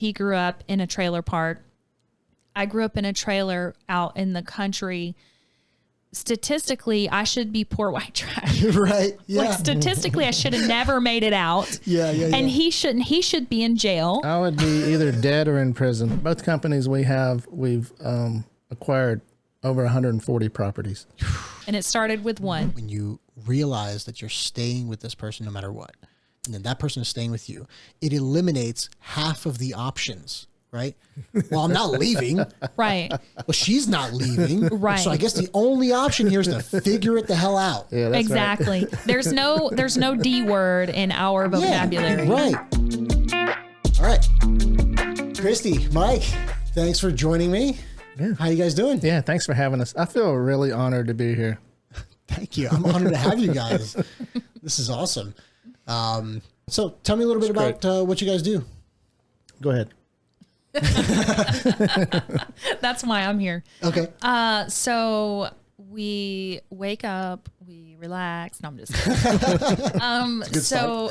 He grew up in a trailer park. I grew up in a trailer out in the country. Statistically, I should be poor white trash. Right. Yeah. Like statistically, I should have never made it out. Yeah. And he shouldn't. He should be in jail. I would be either dead or in prison. Both companies we've acquired over 140 properties. And it started with one. When you realize that you're staying with this person no matter what, and then that person is staying with you, it eliminates half of the options. Right? Well, I'm not leaving. Right. Well, she's not leaving. Right. So I guess the only option here is to figure it the hell out. Yeah, that's exactly. Right. There's no D word in our vocabulary. Yeah, right. All right. Kristy, Mike, thanks for joining me. Yeah. How you guys doing? Yeah, thanks for having us. I feel really honored to be here. Thank you. I'm honored to have you guys. This is awesome. So tell me a little bit about what you guys do. Go ahead. That's why I'm here. Okay. So we wake up, we relax. No, I'm just kidding. So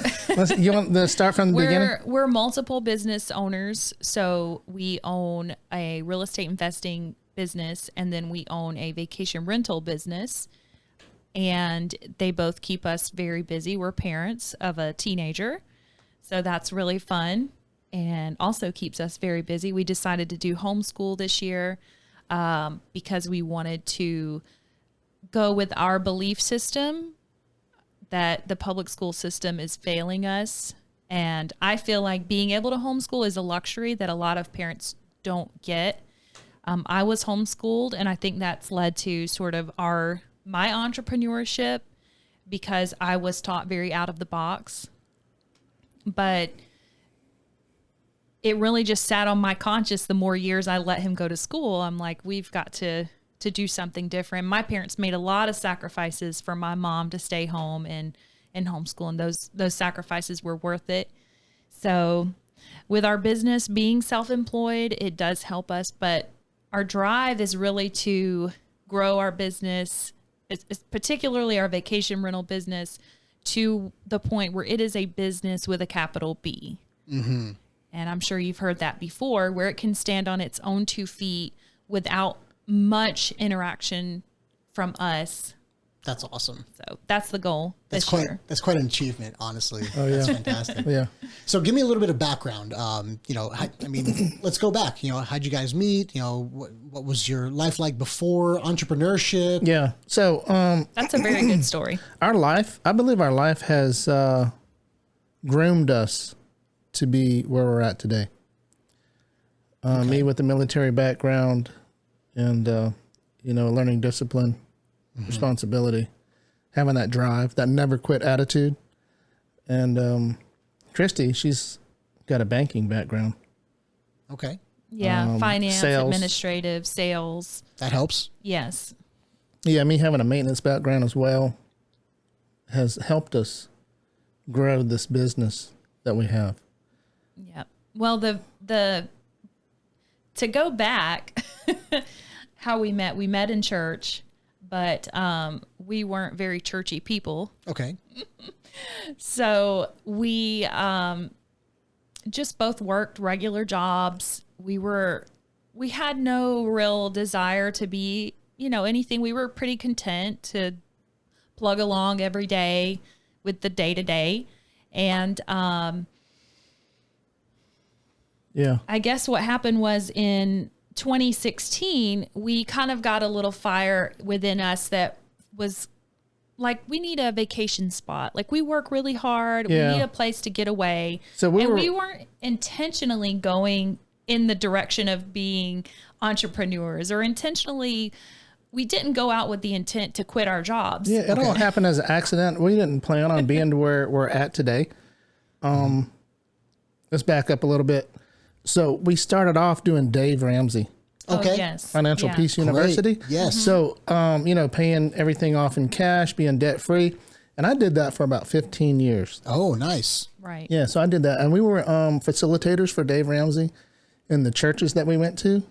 You want to start from the beginning? We're multiple business owners. So we own a real estate investing business, and then we own a vacation rental business. And they both keep us very busy. We're parents of a teenager, so that's really fun. And also keeps us very busy. We decided to do homeschool this year because we wanted to go with our belief system that the public school system is failing us. And I feel like being able to homeschool is a luxury that a lot of parents don't get. I was homeschooled, and I think that's led to sort of my entrepreneurship because I was taught very out of the box. But it really just sat on my conscience the more years I let him go to school. I'm like, we've got to do something different. My parents made a lot of sacrifices for my mom to stay home and homeschool, and those sacrifices were worth it. So with our business being self-employed, it does help us, but our drive is really to grow our business, it's particularly our vacation rental business, to the point where it is a business with a capital B. Mm-hmm. And I'm sure you've heard that before, where it can stand on its own 2 feet without much interaction from us. That's awesome. So that's the goal this year. That's quite an achievement, honestly. Oh, yeah. That's fantastic. Yeah. So give me a little bit of background. Let's go back. How'd you guys meet? What was your life like before entrepreneurship? Yeah. So that's a very good story. I believe our life has groomed us to be where we're at today. Me with the military background and, learning discipline, responsibility, having that drive, that never quit attitude. And Kristy, she's got a banking background. Okay. Yeah. Finance, sales. administrative, sales. That helps. Yes. Yeah. Me having a maintenance background as well has helped us grow this business that we have. Yeah. Well, the to go back, how we met in church, but we weren't very churchy people. Okay. So we just both worked regular jobs. We had no real desire to be, anything. We were pretty content to plug along every day with the day-to-day. And yeah, I guess what happened was in 2016, we kind of got a little fire within us that was like, we need a vacation spot. Like, we work really hard. Yeah. We need a place to get away. So we weren't intentionally going in the direction of being entrepreneurs, or intentionally, we didn't go out with the intent to quit our jobs. Yeah, it all happened as an accident. We didn't plan on being to where we're at today. Let's back up a little bit. So we started off doing Dave Ramsey. Okay. Oh, yes. Financial Peace University. Great. Yes. So, paying everything off in cash, being debt free. And I did that for about 15 years. Oh, nice. Right. Yeah. So I did that. And we were facilitators for Dave Ramsey in the churches that we went to.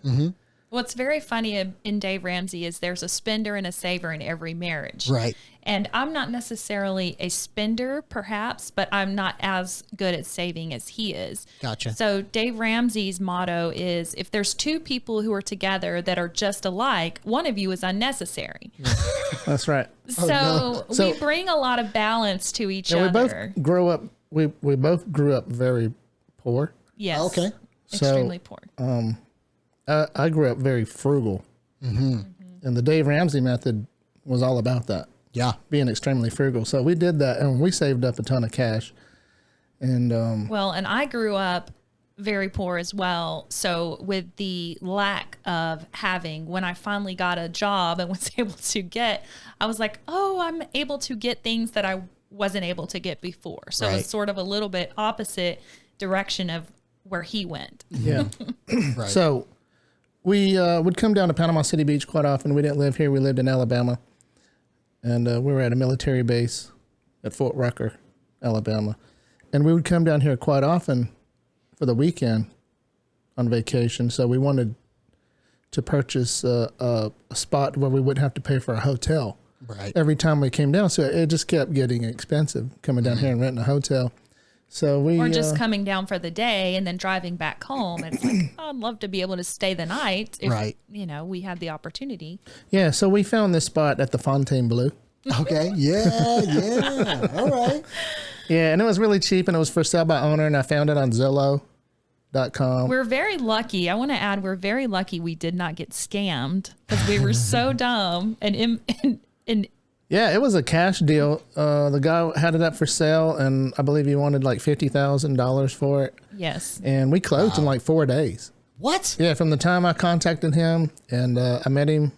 What's very funny in Dave Ramsey is there's a spender and a saver in every marriage. Right. And I'm not necessarily a spender, perhaps, but I'm not as good at saving as he is. Gotcha. So Dave Ramsey's motto is, if there's two people who are together that are just alike, one of you is unnecessary. That's right. So So- we bring a lot of balance to each And other. we both grew up. We both grew up very poor. Yes. Okay. Extremely poor. I grew up very frugal, and the Dave Ramsey method was all about that. Yeah. Being extremely frugal. So we did that, and we saved up a ton of cash. And Well, and I grew up very poor as well. So with the lack of having, when I finally got a job and was able to get, I was like, oh, I'm able to get things that I wasn't able to get before. So Right. it's sort of a little bit opposite direction of where he went. yeah. Right. So we would come down to Panama City Beach quite often. We didn't live here. We lived in Alabama. And we were at a military base at Fort Rucker, Alabama. And we would come down here quite often for the weekend on vacation. So we wanted to purchase a spot where we wouldn't have to pay for a hotel Right. every time we came down. So it just kept getting expensive coming down here and renting a hotel. So we Or just coming down for the day and then driving back home. It's like, oh, I'd love to be able to stay the night if, Right. we had the opportunity. yeah. So we found this spot at the Fontainebleau. Okay. Yeah. Yeah. All right. Yeah, and it was really cheap, and it was for sale by owner, and I found it on Zillow.com. We're very lucky. I want to add, we're very lucky we did not get scammed because we were so dumb. And Yeah, it was a cash deal. The guy had it up for sale, and I believe he wanted like $50,000 for it. yes, And we closed in like 4 days. What? Yeah, from the time I contacted him and I met him.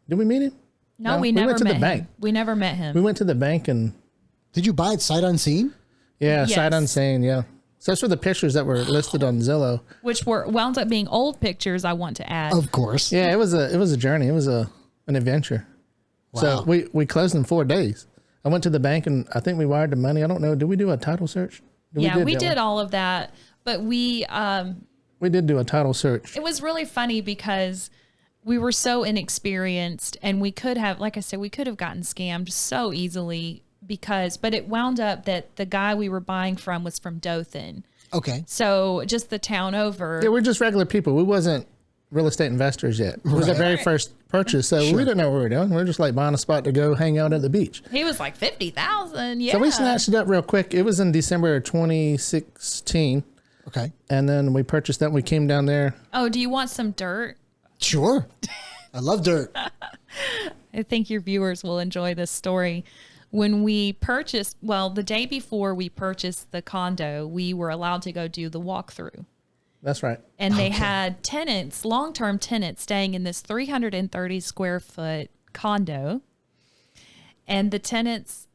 Did we meet him? no, No, we we never went to the met bank. him. We never met him. We went to the bank and, Did you buy it sight unseen? yeah, sight Yes. unseen, yeah. So those were the pictures that were listed on Zillow. Which wound up being old pictures, I want to add. Of course. Yeah, it was a journey. It was an adventure. Wow. So we closed in 4 days. I went to the bank and I think we wired the money. I don't know. Did we do a title search? We didn't did all of that. But We did do a title search. it was really funny because we were so inexperienced and we could have, like I said, we could have gotten scammed so easily but it wound up that the guy we were buying from was from Dothan. Okay. So just the town over. Yeah, we're just regular people. We wasn't real estate investors yet. It was our very first purchase. So we didn't know what we were doing. We were just like buying a spot to go hang out at the beach. He was like 50,000. Yeah. So we snatched it up real quick. It was in December of 2016. Okay. And then we purchased that. We came down there. Oh, do you want some dirt? Sure. I love dirt. I think your viewers will enjoy this story. When we purchased, the day before we purchased the condo, we were allowed to go do the walkthrough. That's right. And they had tenants, long-term tenants, staying in this 330 square foot condo. And the tenants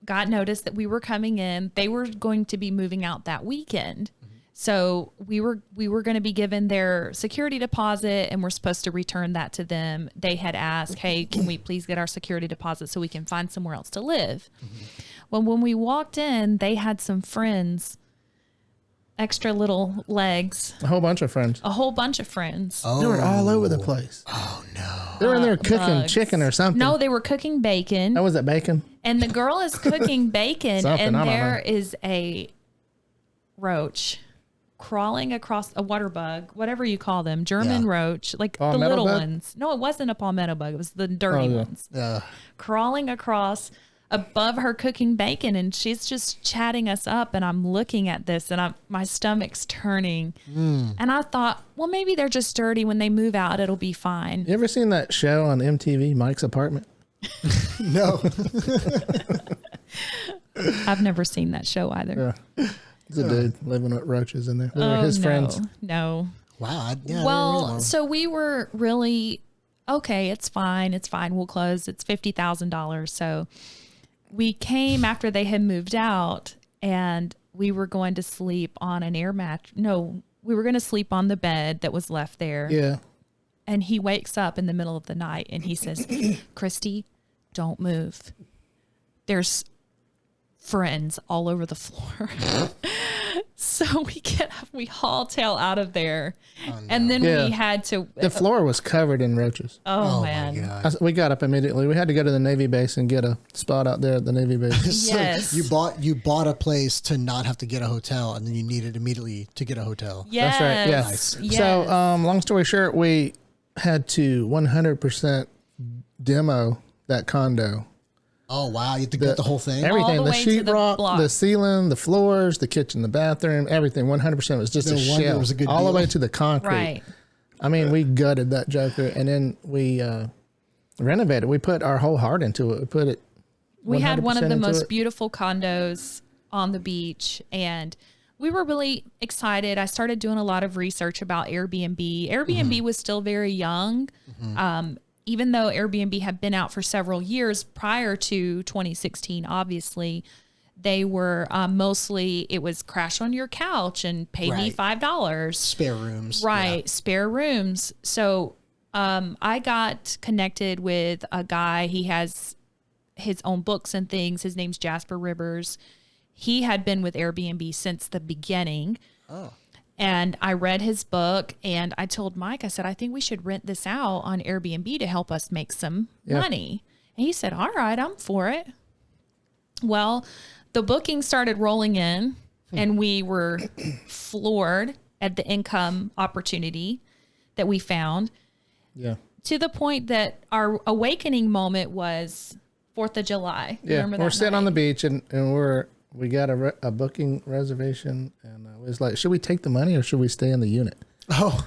got notice that we were coming in. They were going to be moving out that weekend. So we were going to be given their security deposit and we're supposed to return that to them. They had asked, hey, can we please get our security deposit so we can find somewhere else to live? Well, when we walked in, they had some friends, extra little legs, A whole bunch of friends. a whole bunch of friends. They were all over the place. Oh, no. They were in there cooking bugs. chicken or something. No, they were cooking bacon. That was that bacon? And the girl is cooking bacon, Something, and I don't there know. is a roach crawling across a water bug, whatever you call them, German Yeah. roach, like the Palmetto little bug? ones. No, it wasn't a palmetto bug. It was the dirty yeah. ones. Yeah. Crawling across above her cooking bacon, and she's just chatting us up. And I'm looking at this, and my stomach's turning. And I thought, well, maybe they're just dirty. When they move out, it'll be fine. You ever seen that show on MTV, Mike's Apartment? No. I've never seen that show either. Yeah. It's a dude living with roaches in there. They were his friends. No. Wow. I didn't Well, realize. so we were really okay. It's fine. It's fine. We'll close. It's $50,000. So we came after they had moved out, and we were going to sleep on an air mattress. No, we were going to sleep on the bed that was left there. Yeah. And he wakes up in the middle of the night and he says, Kristy, don't move. There's friends all over the floor. So we haul tail out of there, and then Yeah. we had to. The floor was covered in roaches. Oh, my man. God. We got up immediately. We had to go to the Navy base and get a spot out there at the Navy base. So Yes. you bought a place to not have to get a hotel, and then you needed immediately to get a hotel. Yes. That's right. Yeah. Nice. Yes. So, long story short, we had to 100% demo that condo. Oh wow, you had to get the whole thing. Everything, the the way to the sheetrock, block. the ceiling, the floors, the kitchen, the bathroom, everything, 100% was just No a wonder it shell. was a good all the deal. way to the concrete. Right. I mean, we gutted that joker, and then we renovated. We put our whole heart into it. We put it. We had one of 100% the into most it. beautiful condos on the beach, and we were really excited. I started doing a lot of research about Airbnb. Airbnb was still very young. Even though Airbnb had been out for several years prior to 2016, obviously, they were mostly, it was crash on your couch and pay me Right. $5. Spare rooms. Right, spare rooms. So I got connected with a guy. He has his own books and things. His name's Jasper Rivers. He had been with Airbnb since the beginning. Oh. And I read his book, and I told Mike, I said, I think we should rent this out on Airbnb to help us make some money. And he said, all right, I'm for it. Well, the booking started rolling in, and we were floored at the income opportunity that we found, Yeah. to the point that our awakening moment was 4th of July. Yeah. Remember We're that sitting on night? the beach, and we got a booking reservation, and it was like, should we take the money or should we stay in the unit? Oh.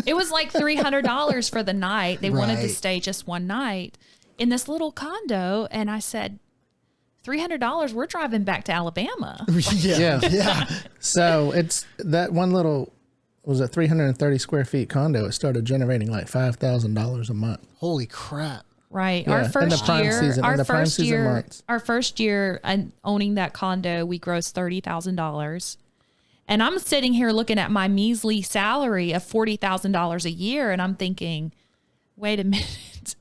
It was like $300 for the night. They wanted to Right. stay just one night in this little condo. And I said, $300, we're driving back to Alabama. Yeah. Yeah. Yeah. So it's that one little, was a 330 square feet condo. It started generating like $5,000 a month. Holy crap. Right. Yeah, Our in the first prime year, season- in our the prime first season year, months. our first year owning that condo, we grossed $30,000. And I'm sitting here looking at my measly salary of $40,000 a year, and I'm thinking, wait a minute,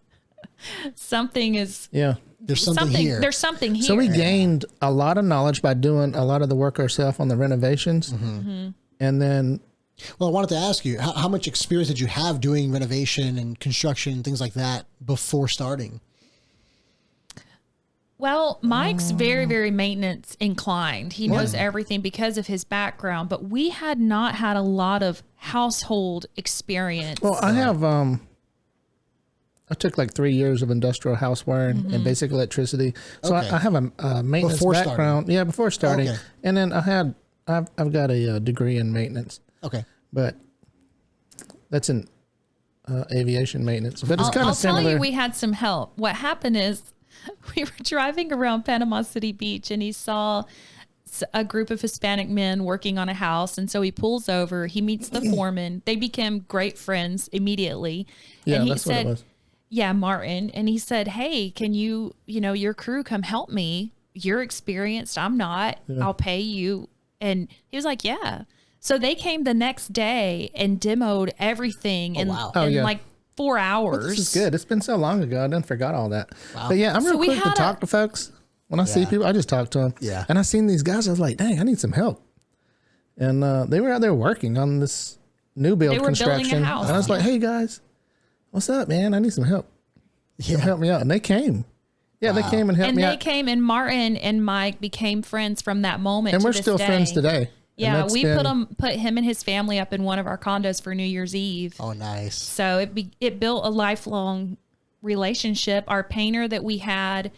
something is Yeah. There's something here. There's something here. So we gained a lot of knowledge by doing a lot of the work ourselves on the renovations. Mm-hmm. And then, Well, I wanted to ask you, how much experience did you have doing renovation and construction and things like that before starting? Well, Mike's very, very maintenance inclined. He knows everything because of his background, but we had not had a lot of household experience. well, I have, I took like 3 years of industrial house wiring and basic electricity. So Okay. I have a maintenance Before background. Yeah, before starting. Okay. And then I've got a degree in maintenance, Okay. but that's in aviation maintenance. But it's kind I'll of similar. tell you, we had some help. What happened is we were driving around Panama City Beach, and he saw a group of Hispanic men working on a house. And so he pulls over, he meets the foreman. They became great friends immediately. Yeah, and he that's said, what it was. yeah, Martin. And he said, hey, can your crew come help me? You're experienced. I'm not. I'll pay you. And he was like, yeah. So they came the next day and demoed everything in, wow. Oh, in yeah. like 4 hours. This is good. It's been so long ago. I done forgot all that. Wow. But yeah, I'm So real we quick to had talk to folks. When I see Yeah. people, I just talk to them. Yeah. And I seen these guys. I was like, dang, I need some help. And they were out there working on this new build They were building a construction. house. And I was like, hey guys, what's up, man? I need some help. Yeah. Help me out. And they came. Yeah, they came and helped And me they out. came, and Martin and Mike became friends from that moment. And to we're this still day. friends today. And Yeah, that's we been- put him and his family up in one of our condos for New Year's Eve. Oh, nice. So it built a lifelong relationship. Our painter that we had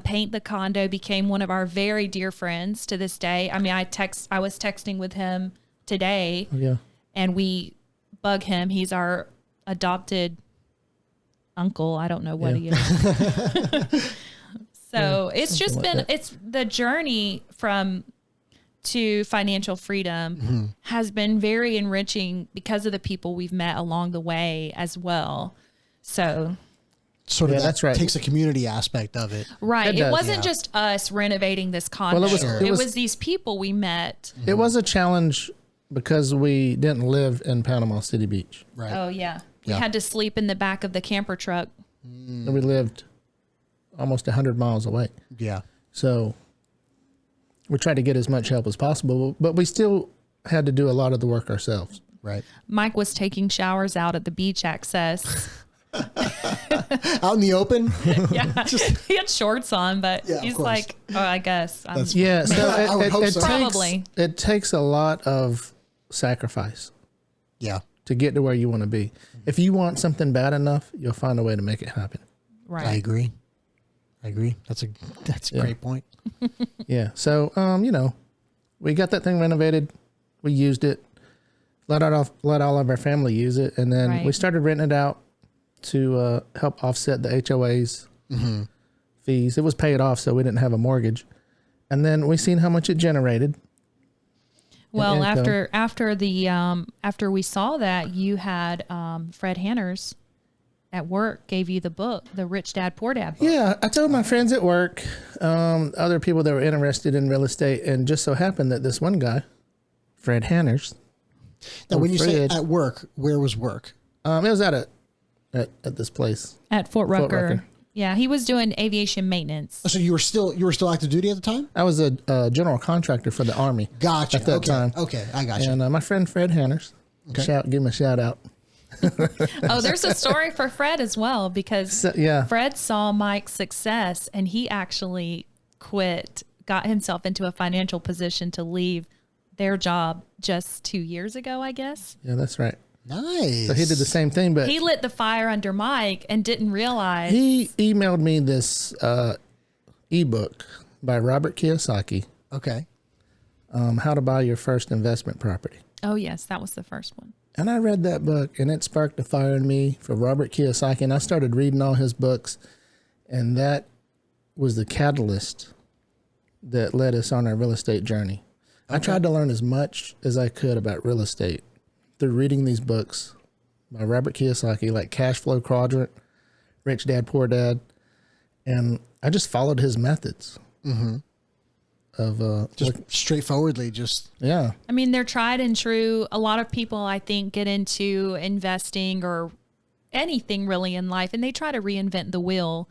paint the condo became one of our very dear friends to this day. I mean, I was texting with him today, Yeah. and we bug him. He's our adopted uncle. I don't know what he is. So it's just like been, that. it's the journey to financial freedom has been very enriching because of the people we've met along the way as well. So, Sort of Yeah, that that's right. takes a community aspect of it. right. It It does, wasn't yeah. just us renovating this condo. Well, it it was, was- these people we met. It was a challenge because we didn't live in Panama City Beach. Right. Oh yeah. We Yeah. had to sleep in the back of the camper truck. And we lived almost 100 miles away. Yeah. So we tried to get as much help as possible, but we still had to do a lot of the work ourselves. Right. Mike was taking showers out at the beach access. Out in the open. Yeah, he had shorts on, but Yeah, of he's course. like, "Oh, I guess." Yeah, so I would hope so. Probably. it takes a lot of sacrifice Yeah. to get to where you want to be. If you want something bad enough, you'll find a way to make it happen. Right. I agree. That's a great point. Yeah. So, we got that thing renovated. We used it. Let all of our family use it, and then Right. we started renting it out to help offset the HOA's fees. It was paid off, so we didn't have a mortgage. And then we seen how much it generated. Well, income. after we saw that, you had Fred Hanners at work gave you the book, the Rich Dad Poor Dad book. Yeah, I told my friends at work, other people that were interested in real estate, and just so happened that this one guy, Fred Hanners. Now, when you say Fred. at work, where was work? It was at this place. At Fort Rucker. Rucker. Yeah, he was doing aviation maintenance. Oh, so you were still active duty at the time? I was a general contractor for the Army. Gotcha. At that okay. time. Okay, I got you. And my friend Fred Hanners, give him a shout out. Oh, there's a story for Fred as well, because So, yeah. Fred saw Mike's success and he actually got himself into a financial position to leave their job just 2 years ago, I guess. Yeah, that's right. Nice. So he did the same thing, but He lit the fire under Mike and didn't realize. he emailed me this ebook by Robert Kiyosaki, Okay. How to Buy Your First Investment Property. Oh, yes, that was the first one. And I read that book, and it sparked a fire in me for Robert Kiyosaki, and I started reading all his books, and that was the catalyst that led us on our real estate journey. I tried to learn as much as I could about real estate through reading these books by Robert Kiyosaki, like Cash Flow Quadrant, Rich Dad, Poor Dad, and I just followed his methods of Just straightforwardly, just yeah. I mean, they're tried and true. A lot of people, I think, get into investing or anything really in life and they try to reinvent the wheel.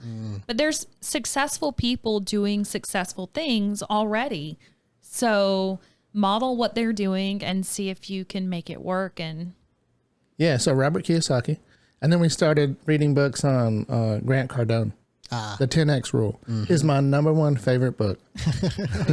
But there's successful people doing successful things already. So model what they're doing and see if you can make it work. And Yeah, so Robert Kiyosaki. And then we started reading books on Grant Cardone. The 10X Rule is my number one favorite book.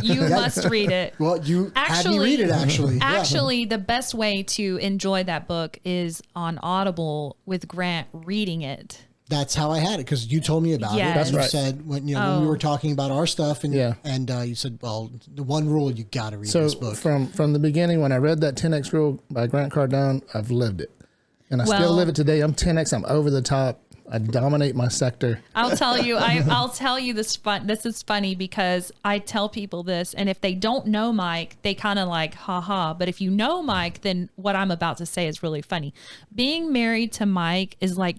you must read it. well, you had me read it actually. Yeah. Actually, the best way to enjoy that book is on Audible with Grant reading it. That's how I had it because you told me about it. Yes. That's And right. You said when when we were talking about our stuff, and Yeah. you said, well, the one rule you got to read So this book. from the beginning, when I read that 10X Rule by Grant Cardone, I've lived it. And I still Well- live it today. I'm 10X. I'm over the top. I dominate my sector. I'll tell you. I'll tell you this. This is funny because I tell people this, and if they don't know Mike, they kind of like, haha. But if you know Mike, then what I'm about to say is really funny. Being married to Mike is like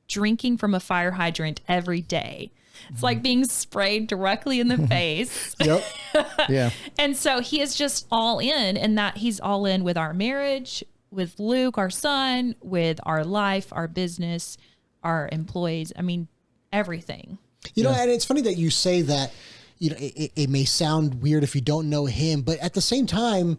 drinking from a fire hydrant every day. It's like being sprayed directly in the face. Yep. Yeah. And so he is just all in, and that he's all in with our marriage, with Luke, our son, with our life, our business, our employees. I mean, everything. You know, and it's funny that you say that, you know, it may sound weird if you don't know him, but at the same time,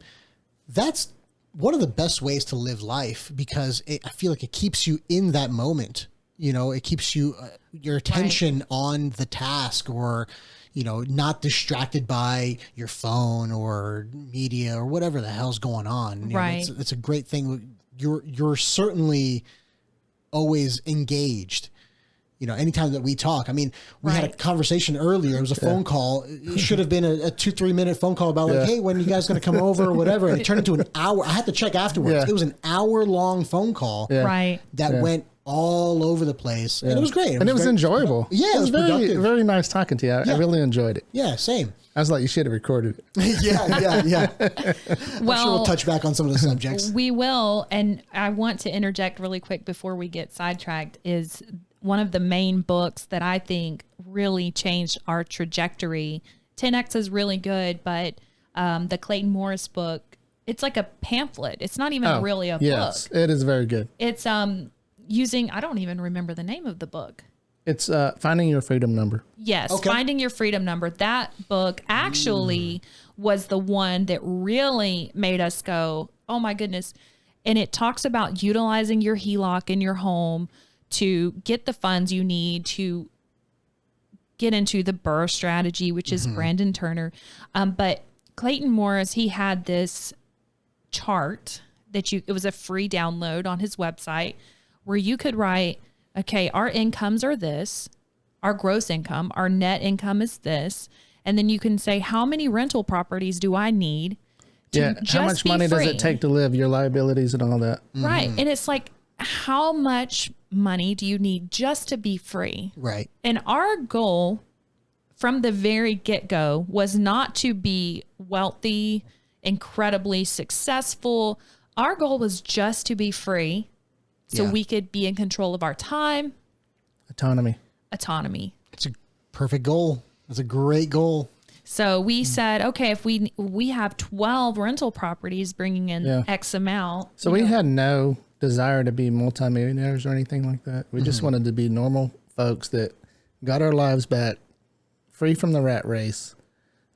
that's one of the best ways to live life because I feel like it keeps you in that moment. You know, it keeps you, your attention on the task or, you know, not distracted by your phone or media or whatever the hell's going on. You know, Right. it's a great thing. You're certainly always engaged. You know, anytime that we talk, I mean, we had a Right. conversation earlier. It was a phone call. It should have been a 2-3 minute phone call about like, hey, when are you guys going to come over or whatever. And it turned into an hour. I had to check afterwards. Yeah. It was an hour long phone call Right. that went all over the place. And it was great. And it was very- enjoyable. Yeah, it was very, productive. very nice talking to you. I really enjoyed it. Yeah, same. I was like, you should have recorded it. Yeah. I'm Well, sure we'll touch back on some of the subjects. we will. And I want to interject really quick before we get sidetracked is one of the main books that I think really changed our trajectory. 10X is really good, but the Clayton Morris book, it's like a pamphlet. It's not even really a Yes, book. it is very good. It's using, I don't even remember the name of the book. It's Finding Your Freedom Number. Yes, Okay. Finding Your Freedom Number. That book actually was the one that really made us go, oh my goodness. And it talks about utilizing your HELOC in your home to get the funds you need to get into the BRRRR strategy, which is Brandon Turner. But Clayton Morris, he had this chart that it was a free download on his website where you could write, okay, our incomes are this, our gross income, our net income is this. And then you can say, how many rental properties do I need to just how much be money free? does it take to live, your liabilities and all that? Right. And it's like, how much money do you need just to be free? Right. And our goal from the very get-go was not to be wealthy, incredibly successful. Our goal was just to be free so we could be in control of our time. Autonomy. It's a perfect goal. It's a great goal. So we said, okay, if we have 12 rental properties bringing in X amount. So we had no desire to be multimillionaires or anything like that. We just wanted to be normal folks that got our lives back, free from the rat race,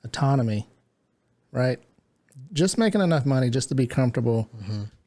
autonomy, right? Just making enough money just to be comfortable,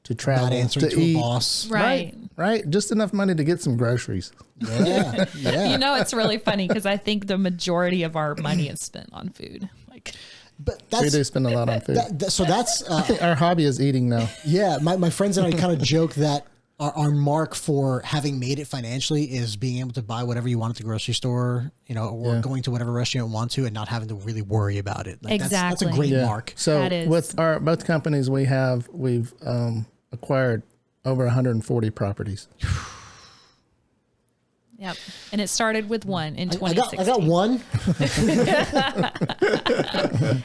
to travel, Not answering to eat. a boss. Right. Right? Just enough money to get some groceries. Yeah. Yeah. You know, it's really funny because I think the majority of our money is spent on food. Like, But We that's do spend a lot on food. so that's Our hobby is eating now. yeah. My friends and I kind of joke that our mark for having made it financially is being able to buy whatever you want at the grocery store, you know, or going to whatever restaurant you want to and not having to really worry about it. Like that's a Exactly. great Yeah. mark. So That is. with our both companies we've acquired over 140 properties. yep. And it started with one in I 2016. got one.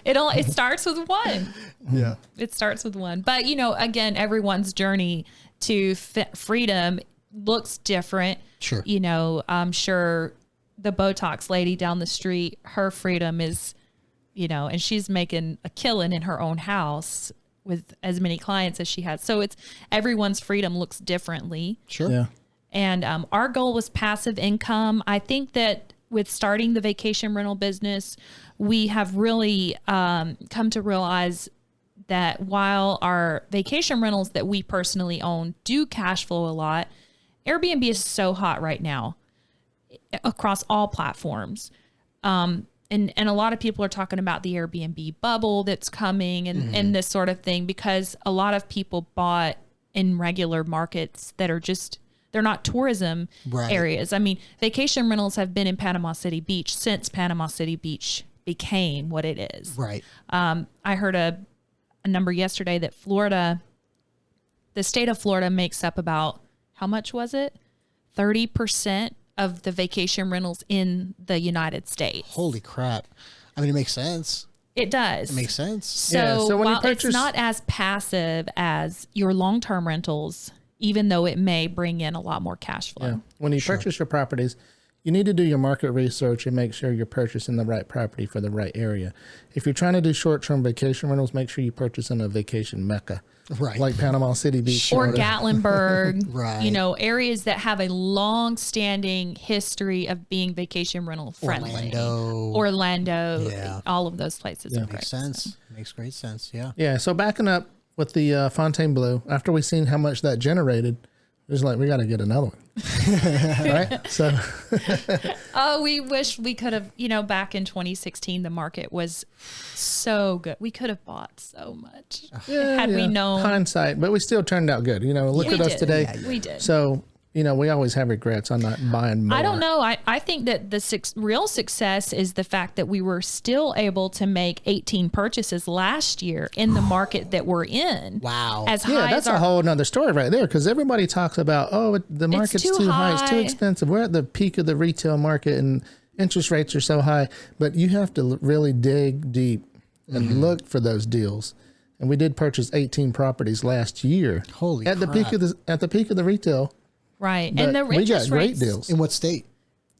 It starts with one. Yeah. It starts with one. But, you know, again, everyone's journey to freedom looks different. Sure. You know, I'm sure the Botox lady down the street, her freedom is, you know, and she's making a killing in her own house with as many clients as she has. So it's everyone's freedom looks differently. Sure. Yeah. And our goal was passive income. I think that with starting the vacation rental business, we have really come to realize that while our vacation rentals that we personally own do cash flow a lot, Airbnb is so hot right now across all platforms. And a lot of people are talking about the Airbnb bubble that's coming and this sort of thing, because a lot of people bought in regular markets that are just, they're not tourism areas. I mean, vacation rentals have been in Panama City Beach since Panama City Beach became what it is. Right. I heard a number yesterday that the state of Florida makes up about, how much was it? 30% of the vacation rentals in the United States. Holy crap. I mean, it makes sense. It does. It makes sense. So, Yeah, so when you while purchase- it's not as passive as your long-term rentals, even though it may bring in a lot more cash flow. Yeah. When you purchase your properties, you need to do your market research and make sure you're purchasing the right property for the right area. If you're trying to do short-term vacation rentals, make sure you purchase in a vacation mecca, Right. like Panama City Beach, Or Florida. Gatlinburg, Right. you know, areas that have a long-standing history of being vacation rental friendly. Orlando, Yeah. all of those places. Are great. Makes sense. Makes great sense. Yeah. Yeah. So backing up with the Fontainebleau, after we seen how much that generated, it was like, we got to get another one. Right. So Oh, we wish we could have, you know, back in 2016, the market was so good. We could have bought so much had we known. hindsight, but we still turned out good. You know, look We at us did. today. Yeah, We did. So, you know, we always have regrets on not buying more. I don't know. I think that the real success is the fact that we were still able to make 18 purchases last year in the market that we're in. Wow. As Yeah, high that's as our, a whole nother story right there, because everybody talks about, the market's too too high, it's too high. expensive. We're at the peak of the retail market and interest rates are so high. But you have to really dig deep and look for those deals. And we did purchase 18 properties last year. Holy at the crap. peak of the retail. right. But And the we got interest great rates deals, In what state?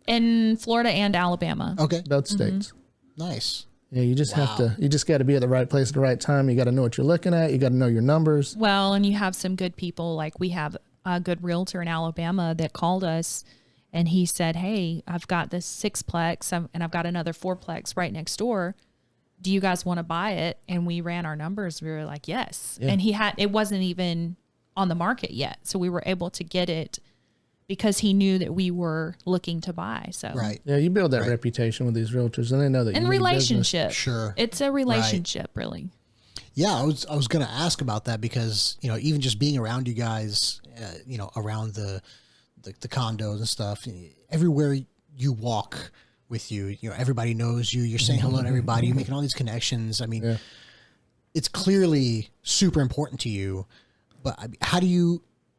in Florida and Alabama. Okay. both Mm-hmm. states. Nice. Yeah, you just have to. You just got to be at the right place at the right time. You got to know what you're looking at. You got to know your numbers. Well, and you have some good people, like we have a good realtor in Alabama that called us And he said, hey, I've got this 6-plex and I've got another 4-plex right next door. Do you guys want to buy it? And we ran our numbers. We were like, yes. Yeah. And it wasn't even on the market yet. So we were able to get it because he knew that we were looking to buy. So right. Yeah, you build that reputation with these realtors, and they know that. And relationship. Sure. It's a relationship, really. Yeah, I was going to ask about that because, even just being around you guys, around the condos and stuff, everywhere you walk with you, everybody knows you. You're saying hello to everybody. You're making all these connections. I mean, it's clearly super important to you. But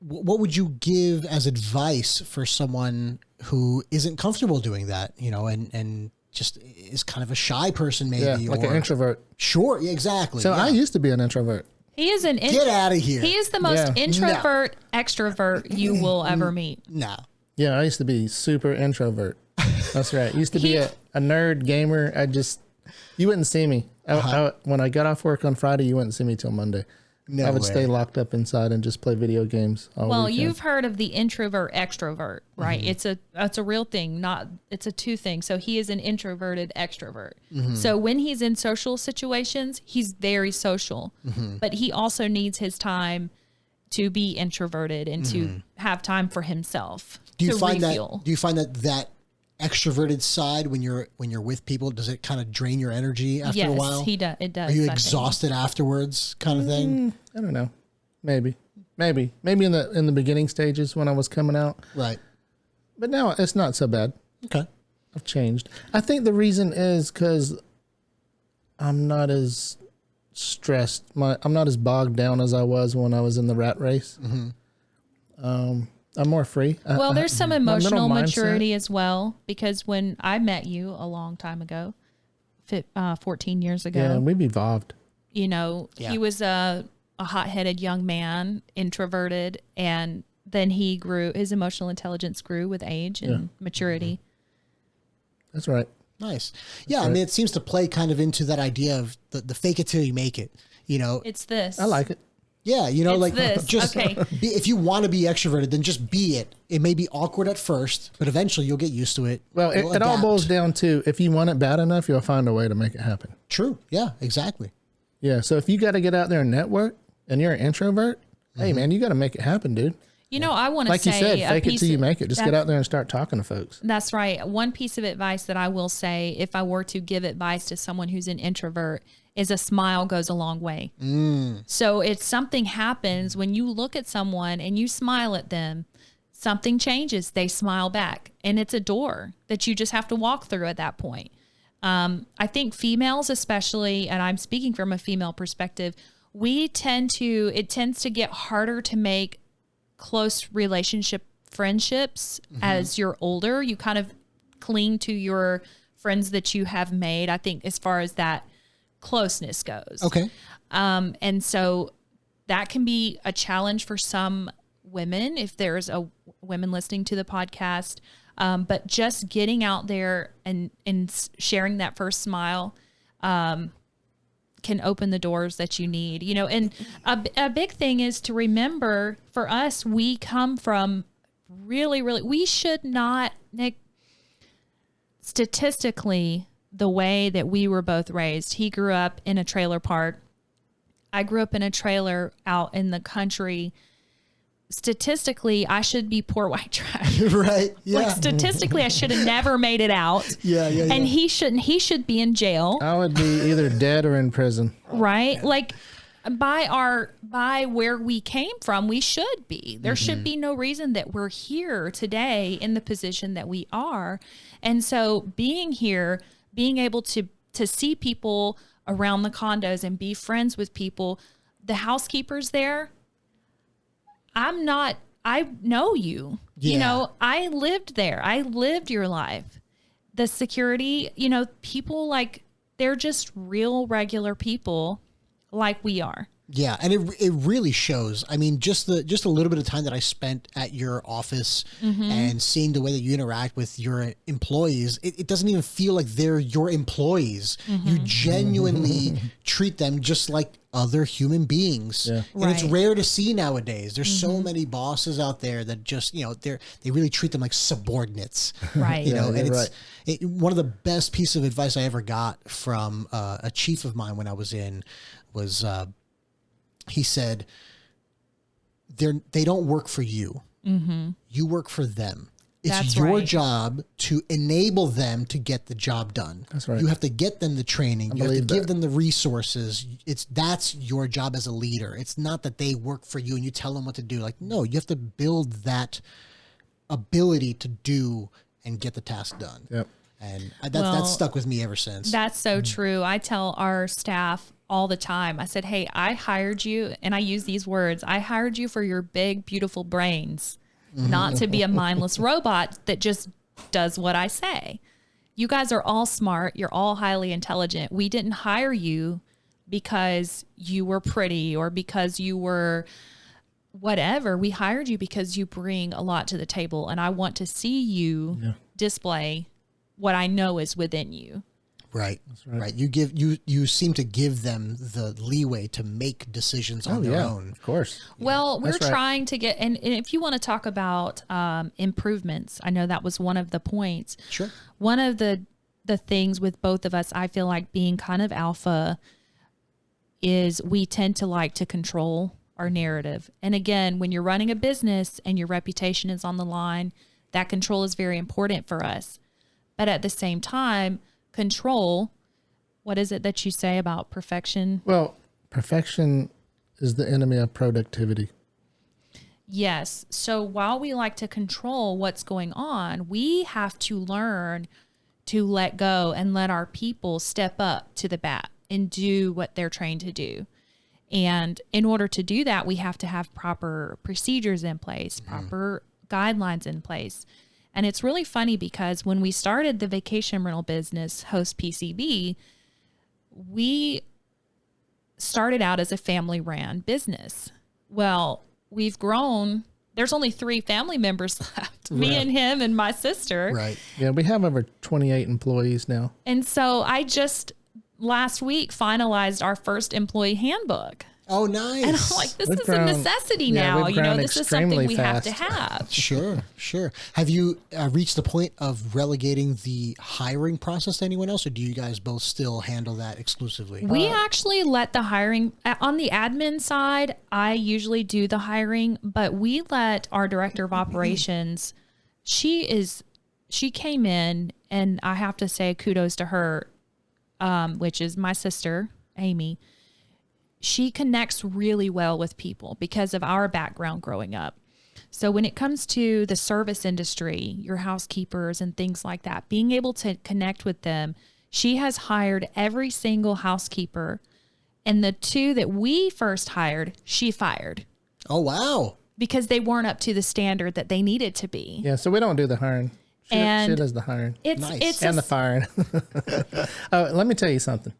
what would you give as advice for someone who isn't comfortable doing that, and just is kind of a shy person, maybe, like an introvert? Sure, exactly. So I used to be an introvert. He is get out of here. He is the most introvert extrovert you will ever meet. No. Yeah, I used to be super introvert. That's right. I used to be a nerd gamer. You wouldn't see me. When I got off work on Friday, you wouldn't see me till Monday. No I would way. stay locked up inside and just play video games all weekend. You've heard of the introvert extrovert, right? Mm-hmm. It's a real thing, it's a two thing. So he is an introverted extrovert. Mm-hmm. So when he's in social situations, he's very social, but he also needs his time to be introverted and to have time for himself. Do you find that extroverted side when you're with people, does it kind of drain your energy after a while? Yes, it does. Are you exhausted afterwards, kind of thing? I don't know. Maybe in the beginning stages when I was coming out. Right. But now it's not so bad. Okay. I've changed. I think the reason is because I'm not as stressed. I'm not as bogged down as I was when I was in the rat race. Mm-hmm. I'm more free. Well, there's some emotional maturity as well, because when I met you a long time ago, 14 years ago, we've evolved. He was a hot-headed young man, introverted, and then his emotional intelligence grew with age and maturity. That's right. Nice. Yeah, I mean, it seems to play kind of into that idea of the fake it till you make it. It's this. I like it. Yeah, this. Just if you want to be extroverted, then just be it. It may be awkward at first, but eventually you'll get used to it. Well, it all boils down to if you want it bad enough, you'll find a way to make it happen. True. Yeah, exactly. Yeah, so if you got to get out there and network and you're an introvert, hey, man, you got to make it happen, dude. I want to say, like you said, fake it till you make it. Just get out there and start talking to folks. That's right. One piece of advice that I will say, if I were to give advice to someone who's an introvert, is a smile goes a long way. So if something happens when you look at someone and you smile at them, something changes. They smile back, and it's a door that you just have to walk through at that point. I think females especially, and I'm speaking from a female perspective, it tends to get harder to make close friendships as you're older. You kind of cling to your friends that you have made, I think, as far as that closeness goes. Okay. And so that can be a challenge for some women if there's a women listening to the podcast. But just getting out there and sharing that first smile can open the doors that you need, and a big thing is to remember for us, we come from really, we should not, Nick, statistically, the way that we were both raised. He grew up in a trailer park. I grew up in a trailer out in the country. Statistically, I should be poor white trash. Right. Yeah. Like statistically, I should have never made it out. Yeah. And he shouldn't. He should be in jail. I would be either dead or in prison. Right. Like by where we came from, we should be. There should be no reason that we're here today in the position that we are. And so being here, being able to see people around the condos and be friends with people, the housekeepers there, I know you. Yeah. I lived there. I lived your life. The security, people they're just real regular people like we are. Yeah, and it really shows. I mean, just a little bit of time that I spent at your office and seeing the way that you interact with your employees, it doesn't even feel like they're your employees. You genuinely treat them just like other human beings. Yeah. And it's Right. rare to see nowadays. There's so many bosses out there that just, they really treat them like subordinates. Right. And you're it's one of the best pieces of advice I ever got from a chief of mine when I was in was, he said, they don't work for you. You work for them. It's That's your right. job to enable them to get the job done. That's right. You have to get them the training. You have to believe give that. them the resources. That's your job as a leader. It's not that they work for you and you tell them what to do. Like, no, you have to build that ability to do and get the task done. Yep. And Well, that's stuck with me ever since. That's so true. I tell our staff all the time. I said, hey, I hired you, and I use these words. I hired you for your big, beautiful brains, not to be a mindless robot that just does what I say. You guys are all smart. You're all highly intelligent. We didn't hire you because you were pretty or because you were whatever. We hired you because you bring a lot to the table, and I want to see you display what I know is within you. Right. Right. You seem to give them the leeway to make decisions on their own. Of course. Well, we're That's right. trying to get, and if you want to talk about improvements, I know that was one of the points. Sure. One of the things with both of us, I feel like being kind of alpha, is we tend to like to control our narrative. And again, when you're running a business and your reputation is on the line, that control is very important for us. But at the same time, control, what is it that you say about perfection? Well, perfection is the enemy of productivity. Yes. So while we like to control what's going on, we have to learn to let go and let our people step up to the bat and do what they're trained to do. And in order to do that, we have to have proper procedures in place, proper guidelines in place. And it's really funny because when we started the vacation rental business, Host PCB, we started out as a family ran business. Well, we've grown. There's only 3 family members left, me and him and my sister. Right. Yeah, we have over 28 employees now. And so I just last week finalized our first employee handbook. Oh, nice. And I'm like, this We've is grown- a necessity yeah, now. we've You know, grown this is something extremely we have to fast. have. Sure. Have you reached the point of relegating the hiring process to anyone else, or do you guys both still handle that exclusively? We actually let the hiring on the admin side. I usually do the hiring, but we let our director of operations. She came in, and I have to say kudos to her, which is my sister, Amy. She connects really well with people because of our background growing up. So when it comes to the service industry, your housekeepers and things like that, being able to connect with them, she has hired every single housekeeper. And the 2 that we first hired, she fired Oh, wow. because they weren't up to the standard that they needed to be. Yeah, so we don't do the hiring. She And does the hiring It's Nice. it's and a- the firing. Oh, let me tell you something.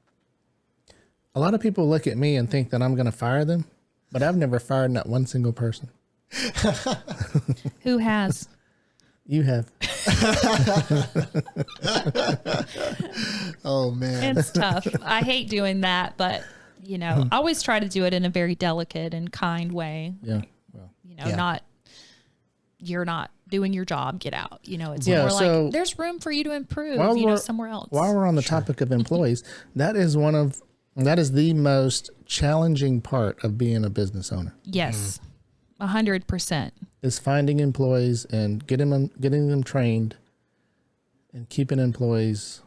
A lot of people look at me and think that I'm going to fire them, but I've never fired not one single person. who has. You have. Oh, man. It's tough. I hate doing that, but I always try to do it in a very delicate and kind way. Yeah. Well, Yeah. Not you're not doing your job, get out. It's Yeah, more so like there's room for you to improve, while we're- somewhere else. while we're on the topic of employees, that is the most challenging part of being a business owner. Yes. 100%. Is finding employees and getting them trained and keeping employees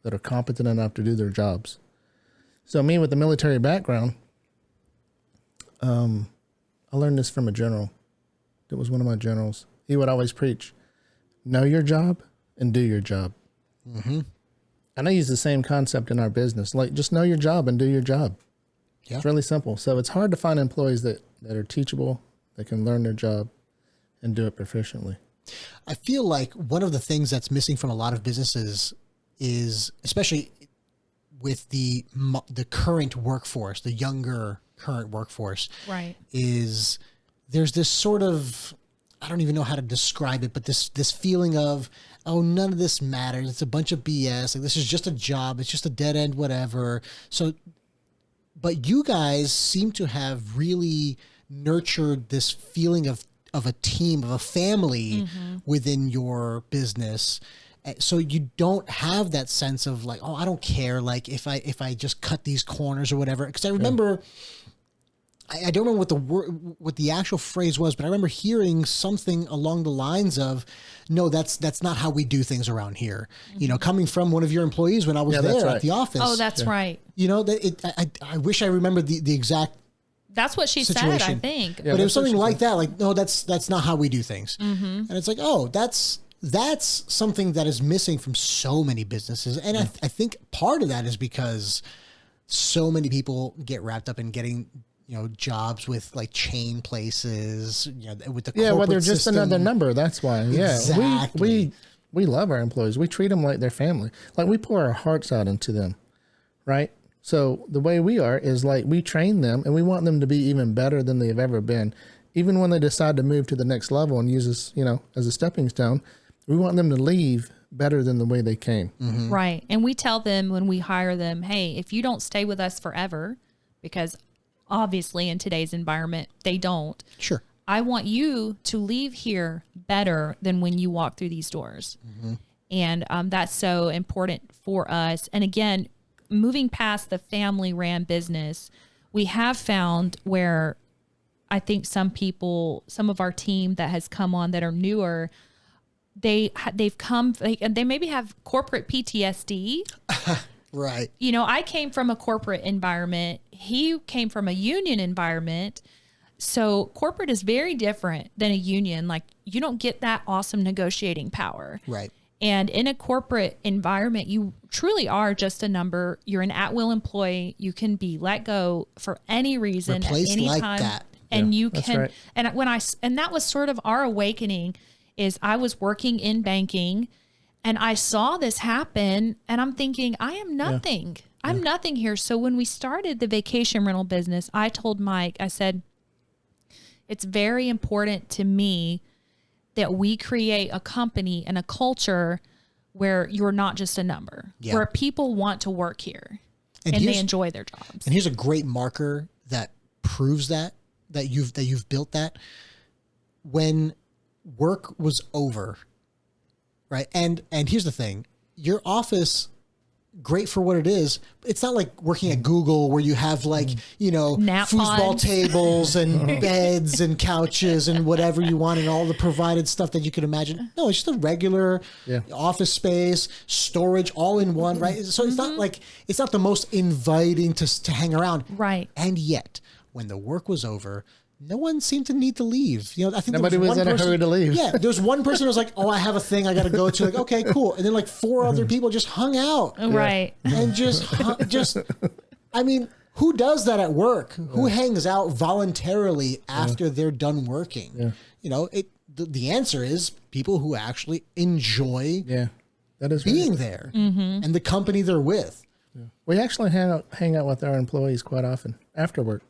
that are competent enough to do their jobs. So me with the military background, I learned this from a general. It was one of my generals. He would always preach, know your job and do your job. Mm-hmm. And I use the same concept in our business. Like, just know your job and do your job. Yeah. It's really simple. So it's hard to find employees that are teachable, that can learn their job and do it proficiently. I feel like one of the things that's missing from a lot of businesses is, especially with the current workforce, the younger current workforce, Right. is there's this sort of, I don't even know how to describe it, but this feeling of, oh, none of this matters. It's a bunch of BS. Like, this is just a job. It's just a dead end, whatever. So, but you guys seem to have really nurtured this feeling of a team, of a family within your business. So you don't have that sense of like, oh, I don't care. Like if I just cut these corners or whatever. Because I remember, I don't remember what the actual phrase was, but I remember hearing something along the lines of, no, that's not how we do things around here. You know, coming from one of your employees when I was there at the office. Oh, that's right. You know, I wish I remembered the exact That's what she situation. said, I think. But it was something like that. Like, no, that's not how we do things. And it's like, oh, that's something that is missing from so many businesses. And I think part of that is because so many people get wrapped up in getting, you know, jobs with like chain places, you know, with the corporate well, they're just system. another number. That's why. Exactly. Yeah, we love our employees. We treat them like their family. Like we pour our hearts out into them, right? So the way we are is like we train them, and we want them to be even better than they've ever been. Even when they decide to move to the next level and use us, you know, as a stepping stone, we want them to leave better than the way they came. Right. And we tell them when we hire them, hey, if you don't stay with us forever, because obviously in today's environment, they don't. Sure. I want you to leave here better than when you walk through these doors. And that's so important for us. And again, moving past the family ran business, we have found where I think some of our team that has come on that are newer, they maybe have corporate PTSD. Right. You know, I came from a corporate environment. He came from a union environment. So corporate is very different than a union. Like you don't get that awesome negotiating power. Right. And in a corporate environment, you truly are just a number. You're an at-will employee. You can be let go for any reason Replaced at any like time. that. And Yeah, you that's can, right. and that was sort of our awakening is I was working in banking and I saw this happen and I'm thinking, I am nothing. I'm nothing here. So when we started the vacation rental business, I told Mike, I said, it's very important to me that we create a company and a culture where you're not just a number, where people want to work here and they enjoy their jobs. And here's a great marker that proves that you've built that. When work was over, right? And here's the thing, your office, great for what it is. It's not like working at Google where you have like, you know, Nap foosball pods. tables and beds and couches and whatever you want and all the provided stuff that you could imagine. No, it's just a regular office space, storage, all in one, right? So it's not like, it's not the most inviting to hang around. Right. And yet, when the work was over, no one seemed to need to leave. You know, I think Nobody was in a hurry to leave. Yeah, there's one person who was like, "Oh, I have a thing I got to go to." Like, okay, cool. And then like 4 other people just hung out, Right. and just. I mean, who does that at work? Who hangs out voluntarily after they're done working? You know, the answer is people who actually enjoy that is being right. there and the company they're with. We actually hang out with our employees quite often after work.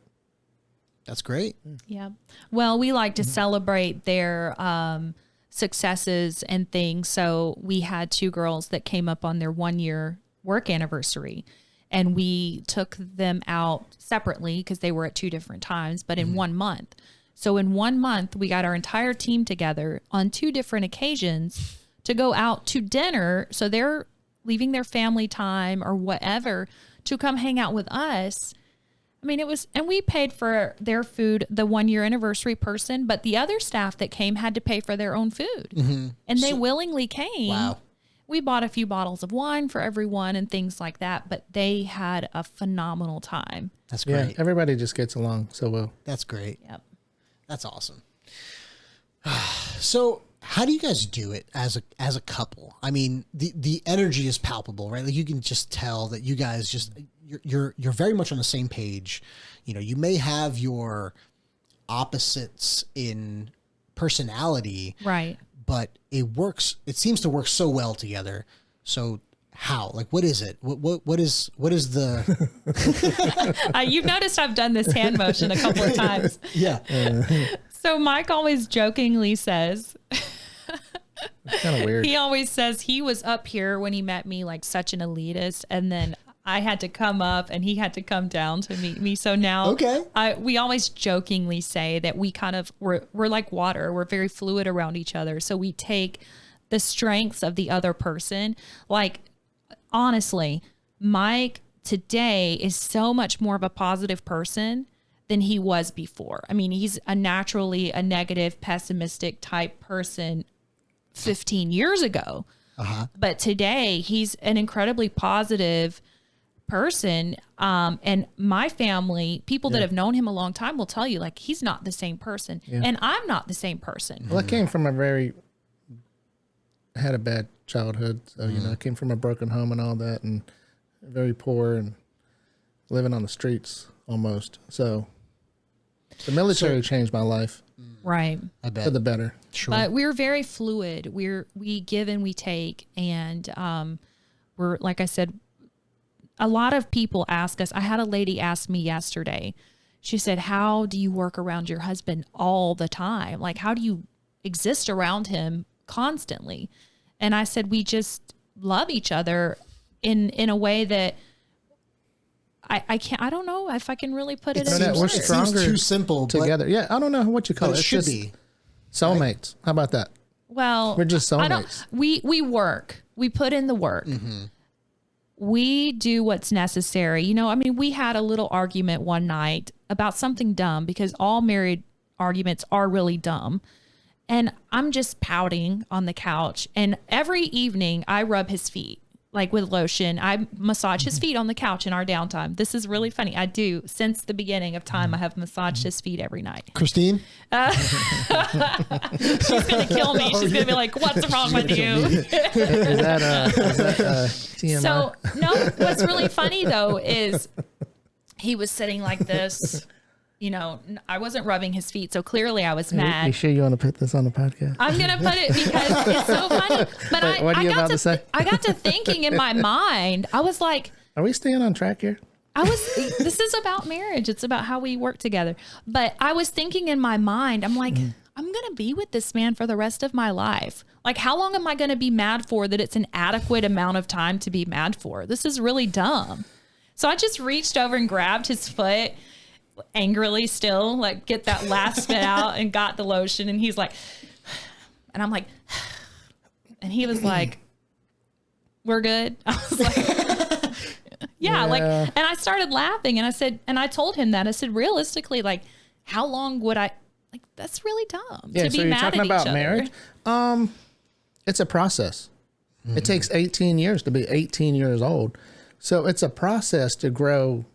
That's great. Yeah. Well, we like to celebrate their successes and things. So we had 2 girls that came up on their 1-year work anniversary and we took them out separately because they were at 2 different times, but in 1 month. So in 1 month, we got our entire team together on 2 different occasions to go out to dinner. So they're leaving their family time or whatever to come hang out with us. I mean, and we paid for their food, the 1-year anniversary person, but the other staff that came had to pay for their own food. And they willingly came. Wow. We bought a few bottles of wine for everyone and things like that, but they had a phenomenal time. That's great. Yeah, everybody just gets along so well. That's great. Yep. That's awesome. So how do you guys do it as a couple? I mean, the energy is palpable, right? Like you can just tell that you guys just you're very much on the same page. You know, you may have your opposites in personality, Right. but it seems to work so well together. So how? Like, what is it? What is the? You've noticed I've done this hand motion a couple of times. Yeah. So Mike always jokingly says, It's kind of weird. he always says he was up here when he met me like such an elitist, and then I had to come up and he had to come down to meet me. So now we always jokingly say that we're like water. We're very fluid around each other. So we take the strengths of the other person. Like, honestly, Mike today is so much more of a positive person than he was before. I mean, he's naturally a negative, pessimistic type person 15 years ago. But today he's an incredibly positive person. And my family, people that have known him a long time will tell you, like, he's not the same person. And I'm not the same person. Well, I came from had a bad childhood. So, you know, I came from a broken home and all that, and very poor and living on the streets almost. So the military changed my life. Right. I bet. For the better. Sure. But we're very fluid. We give and we take. And we're, like I said, a lot of people ask us. I had a lady ask me yesterday. She said, how do you work around your husband all the time? Like, how do you exist around him constantly? And I said, we just love each other in a way that I can't, I don't know if I can really put it in we're words. stronger seems too simple together. Yeah, I don't know what you call it. It It's should just be soulmates. How about that? Well, We're just I don't, soulmates. we work, we put in the work. We do what's necessary. You know, I mean, we had a little argument one night about something dumb, because all married arguments are really dumb. And I'm just pouting on the couch. And every evening I rub his feet, like with lotion. I massage his feet on the couch in our downtime. This is really funny. I do. Since the beginning of time, I have massaged his feet every night. Christine? She's going to kill me. She's going to be like, what's wrong with you? Is that TMI? So, no, what's really funny though is he was sitting like this. You know, I wasn't rubbing his feet, so clearly I was mad. You sure you want to put this on the podcast? I'm going to put it because it's so funny. But Wait, what are you about to say? I got to thinking in my mind, I was like, Are we staying on track here? this is about marriage. It's about how we work together. But I was thinking in my mind, I'm like, I'm going to be with this man for the rest of my life. Like, how long am I going to be mad for that it's an adequate amount of time to be mad for? This is really dumb. So I just reached over and grabbed his foot, angrily still, like, get that last spit out, and got the lotion. And he's like, and I'm like, and he was like, we're good. I was like, yeah, like, and I started laughing, and I said, and I told him that, I said, realistically, like, how long would I, like, that's really dumb to be so you're mad talking at about each other. marriage. It's a process. It takes 18 years to be 18 years old. So it's a process to grow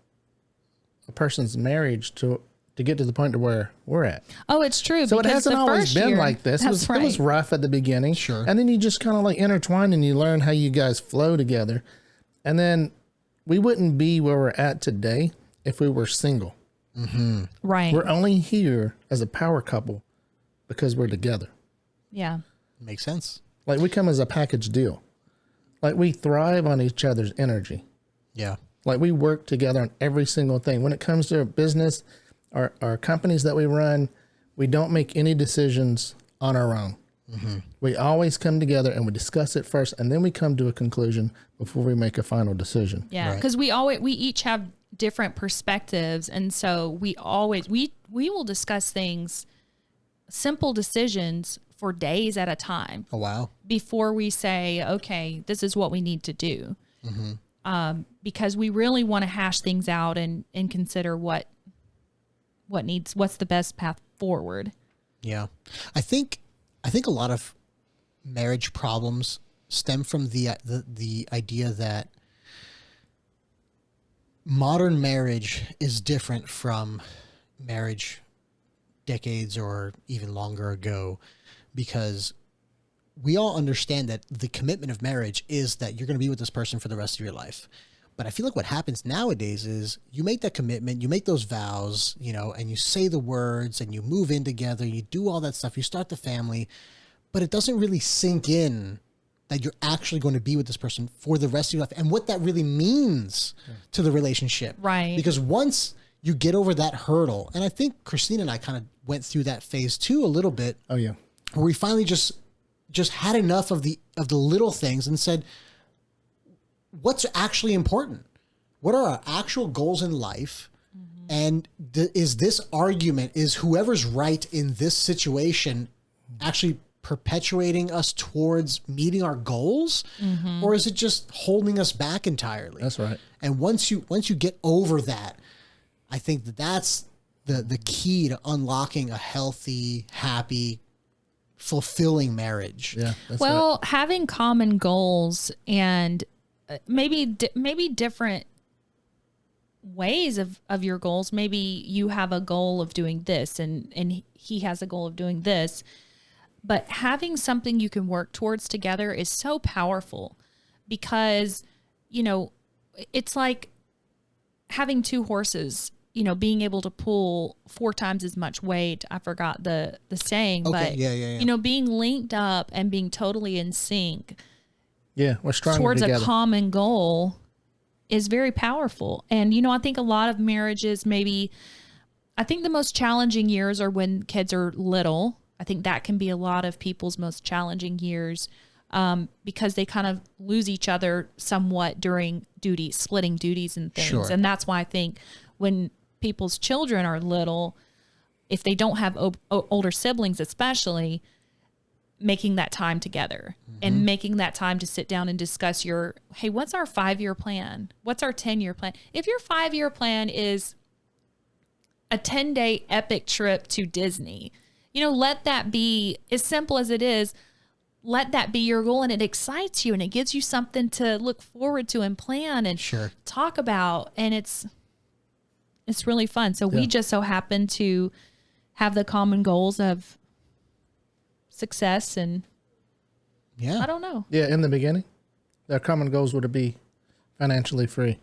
a person's marriage to get to the point to where we're at. Oh, it's true. So it because hasn't the always first been year- like this. That's It was rough at the beginning. Sure. And then you just kind of like intertwine and you learn how you guys flow together. And then we wouldn't be where we're at today if we were single. Right. We're only here as a power couple because we're together. Yeah. Makes sense. Like, we come as a package deal. Like, we thrive on each other's energy. Yeah. Like, we work together on every single thing. When it comes to business, our companies that we run, we don't make any decisions on our own. We always come together and we discuss it first, and then we come to a conclusion before we make a final decision. Yeah. Because we each have different perspectives. And so we will discuss things, simple decisions, for days at a time. Oh, wow. Before we say, okay, this is what we need to do. Because we really want to hash things out and consider what's the best path forward. Yeah. I think a lot of marriage problems stem from the idea that modern marriage is different from marriage decades or even longer ago, because we all understand that the commitment of marriage is that you're going to be with this person for the rest of your life. But I feel like what happens nowadays is you make that commitment, you make those vows, you know, and you say the words and you move in together, you do all that stuff, you start the family, but it doesn't really sink in that you're actually going to be with this person for the rest of your life and what that really means to the relationship. Right. Because once you get over that hurdle, and I think Christine and I kind of went through that phase too a little bit. Oh yeah. Where we finally just had enough of the little things and said, what's actually important? What are our actual goals in life? And is this argument, is whoever's right in this situation actually perpetuating us towards meeting our goals? Or is it just holding us back entirely? That's right. And once you get over that, I think that's the key to unlocking a healthy, happy, fulfilling marriage. Yeah. That's Well, having common goals and maybe different ways of your goals. Maybe you have a goal of doing this and he has a goal of doing this, but having something you can work towards together is so powerful because, you know, it's like having two horses, you know, being able to pull 4 times as much weight. I forgot the saying, but yeah. you know, being linked up and being totally in sync we're stronger towards together. a common goal is very powerful. And, you know, I think a lot of marriages, I think the most challenging years are when kids are little. I think that can be a lot of people's most challenging years because they kind of lose each other somewhat during splitting duties and things. Sure. And that's why I think when people's children are little, if they don't have older siblings, especially, making that time together and making that time to sit down and discuss hey, what's our 5-year plan? What's our 10-year plan? If your 5-year plan is a 10-day epic trip to Disney, you know, let that be as simple as it is. Let that be your goal, and it excites you and it gives you something to look forward to and plan and talk about. And it's really fun. So we just so happen to have the common goals of success and I don't know. Yeah, in the beginning, their common goals were to be financially free.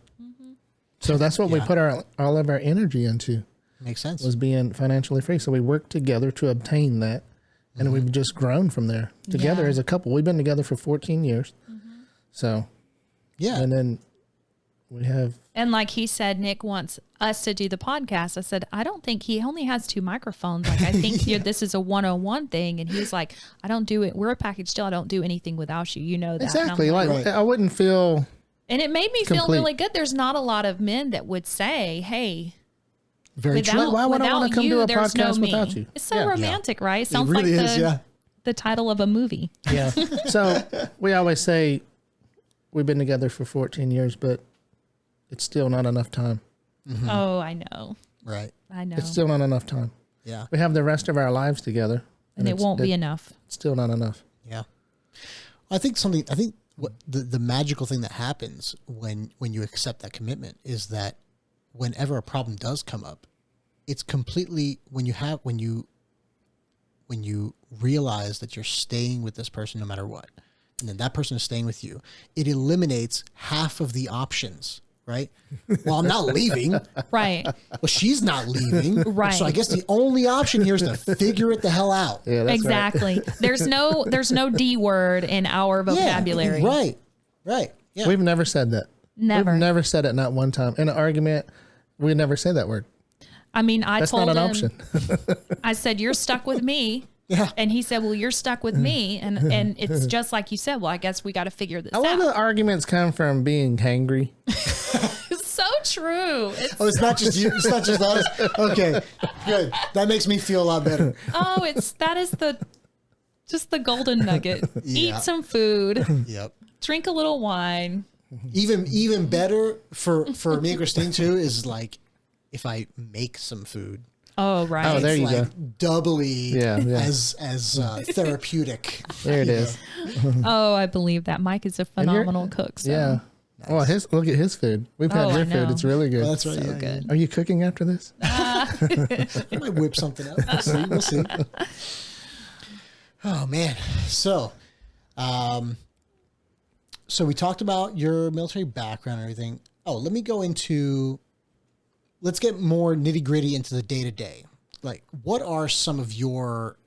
So that's what we put all of our energy into. Makes sense. Was being financially free. So we worked together to obtain that, and we've just grown from there together as a couple. We've been together for 14 years. So and then we have. And like he said, Nick wants us to do the podcast. I said, I don't think he only has 2 microphones. Like, I think this is a 101 thing. And he was like, I don't do it. We're a package deal. I don't do anything without you. You know that. Exactly. Like, I wouldn't feel. And it made me feel really good. There's not a lot of men that would say, hey, very true. Why would I want to come to a there's no podcast me. without you? It's so romantic, right? It sounds really like is, the title of a movie. Yeah. So we always say we've been together for 14 years, but it's still not enough time. Oh, I know. Right. I know. It's still not enough time. Yeah. We have the rest of our lives together. And it won't be enough. It's still not enough. Yeah. I think what the magical thing that happens when you accept that commitment is that whenever a problem does come up, it's completely when you realize that you're staying with this person no matter what, and then that person is staying with you, it eliminates half of the options, right? Well, I'm not leaving. Right. Well, she's not leaving. Right. So I guess the only option here is to figure it the hell out. Yeah, that's Exactly. There's no D word in our vocabulary. Yeah, right. Yeah. We've never said that. Never. We've never said it, not one time. In an argument, we never say that word. I mean, That's told not an him, option. I said, you're stuck with me. Yeah. And he said, well, you're stuck with me. And it's just like you said, well, I guess we got to figure this A lot out. of the arguments come from being hangry. It's so true. It's not just you. It's not just us. Okay, good. That makes me feel a lot better. That is just the golden nugget. Yeah. Eat some food, Yep. drink a little wine. Even better for me and Christine too is like if I make some food. Oh, right. Oh, there It's you like go. doubly Yeah. as therapeutic. There it is. Oh, I believe that. Mike is a phenomenal cook. So. Yeah. Well, look at his food. We've had Oh, your I food. know. It's really good. Well, that's right. So yeah, good. Are you cooking after this? I might whip something up. We'll see. Oh man. So we talked about your military background and everything. Oh, let's get more nitty gritty into the day to day. Like, what are some of your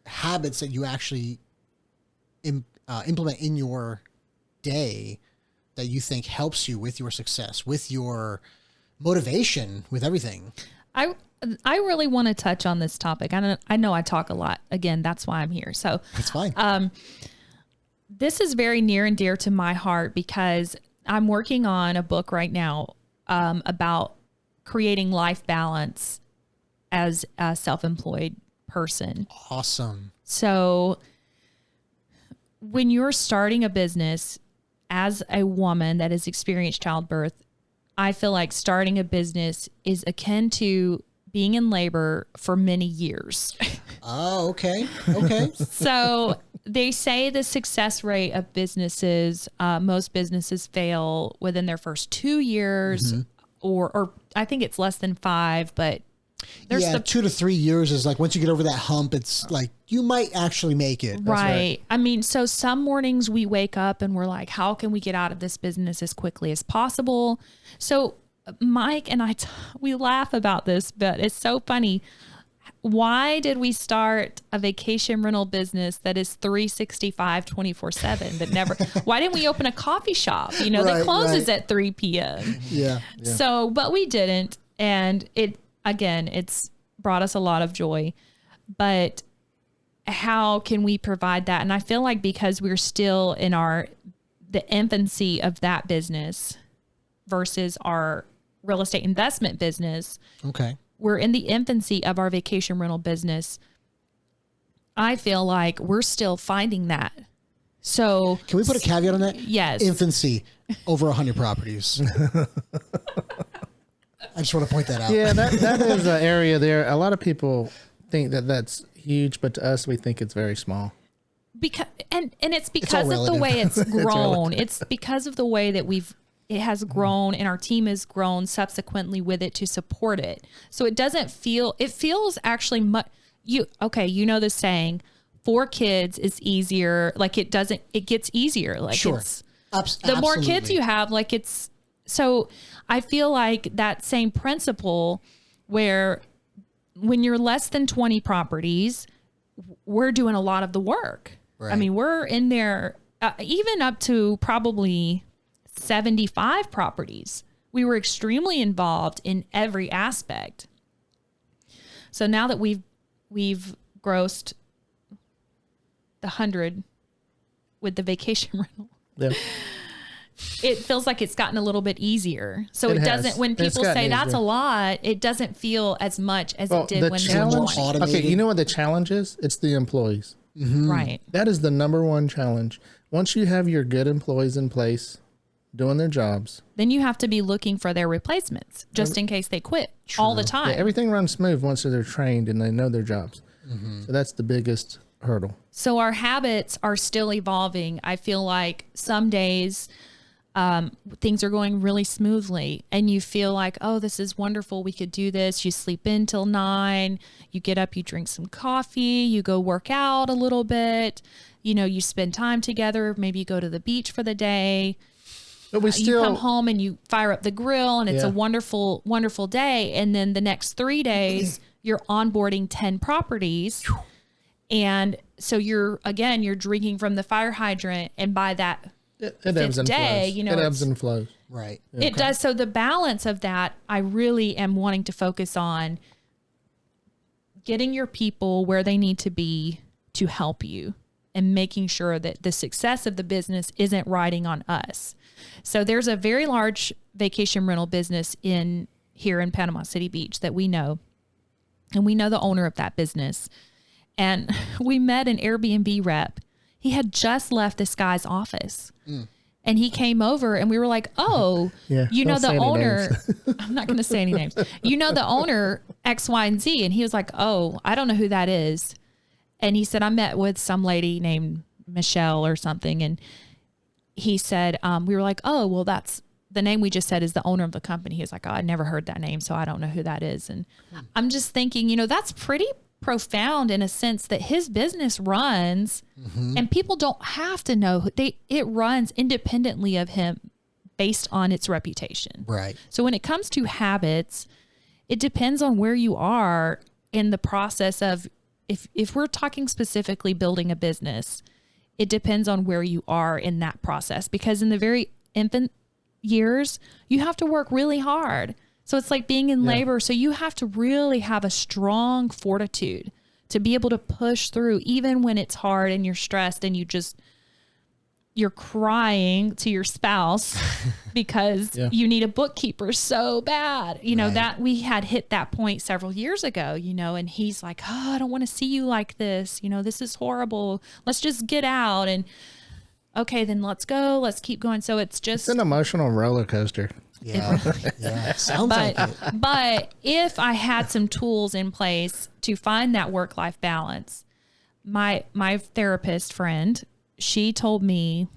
habits that you actually implement in your day that you think helps you with your success, with your motivation, with everything? I really want to touch on this topic. I know I talk a lot. Again, that's why I'm here. So That's fine. This is very near and dear to my heart because I'm working on a book right now about creating life balance as a self-employed person. Awesome. So when you're starting a business as a woman that has experienced childbirth, I feel like starting a business is akin to being in labor for many years. Oh, okay. Okay. So they say the success rate of businesses, most businesses fail within their first 2 years, or I think it's less than 5, but there's 2 to 3 years is like, once you get over that hump, it's like, you might actually make it. Right. I mean, so some mornings we wake up and we're like, how can we get out of this business as quickly as possible? So Mike and I, we laugh about this, but it's so funny. Why did we start a vacation rental business that is 365, 24/7, but never, why didn't we open a coffee shop? You know, that closes at 3 p.m. Yeah. So, but we didn't. And it's brought us a lot of joy, but how can we provide that? And I feel like because we're still in the infancy of that business versus our real estate investment business. Okay. We're in the infancy of our vacation rental business. I feel like we're still finding that. So Can we put a caveat on that? Yes. Infancy, over 100 properties. I just want to point that out. Yeah, that is an area there. A lot of people think that that's huge, but to us, we think it's very small. Because and it's because of the way it's grown. It's because of the way that it has grown and our team has grown subsequently with it to support it. So it feels actually much, you know the saying, 4 kids is easier. Like it gets easier. Like Sure. it's, the more kids you have, like it's, so I feel like that same principle where when you're less than 20 properties, we're doing a lot of the work. Right. I mean, we're in there even up to probably 75 properties. We were extremely involved in every aspect. So now that we've grossed the 100 with the vacation rental, Yeah. it feels like it's gotten a little bit easier. So it doesn't, when It's people gotten say that's easier. a lot, it doesn't feel as much as it did the when challenge, they were 20. automated. okay, you know what the challenge is? It's the employees. Right. That is the number one challenge. Once you have your good employees in place doing their jobs, Then you have to be looking for their replacements just in case they quit all the time. yeah, everything runs smooth once they're trained and they know their jobs. So that's the biggest hurdle. So our habits are still evolving. I feel like some days things are going really smoothly and you feel like, oh, this is wonderful. We could do this. You sleep in till 9, you get up, you drink some coffee, you go work out a little bit, you spend time together. Maybe you go to the beach for the day. But we You still come home and you fire up the grill and it's a Yeah. wonderful, wonderful day. And then the next 3 days, you're onboarding 10 properties. And so you're drinking from the fire hydrant. And by that, it ebbs and day, flows. It ebbs and flows. Right. it does. So the balance of that, I really am wanting to focus on getting your people where they need to be to help you and making sure that the success of the business isn't riding on us. So there's a very large vacation rental business here in Panama City Beach that we know, and we know the owner of that business. And we met an Airbnb rep. He had just left this guy's office. And he came over and we were like, oh, Yeah, you know, don't say the any owner, names. I'm not going to say any names. You know, the owner X, Y, and Z. And he was like, oh, I don't know who that is. And he said, I met with some lady named Michelle or something. And he said, we were like, oh, well, that's the name we just said is the owner of the company. He was like, oh, I never heard that name, so I don't know who that is. And I'm just thinking, that's pretty profound in a sense that his business runs and people don't have to know it runs independently of him based on its reputation. Right. So when it comes to habits, it depends on where you are in the process of, if we're talking specifically building a business, it depends on where you are in that process, because in the very infant years, you have to work really hard. So it's like being in labor. So you have to really have a strong fortitude to be able to push through, even when it's hard and you're stressed and you're crying to your spouse because you need a bookkeeper so bad, you know, that we had hit that point several years ago, you know, and he's like, oh, I don't want to see you like this. You know, this is horrible. Let's just get out. And okay, then let's go. Let's keep going. So it's just an emotional roller coaster. Yeah. Sounds like it. But if I had some tools in place to find that work-life balance, my therapist friend, she told me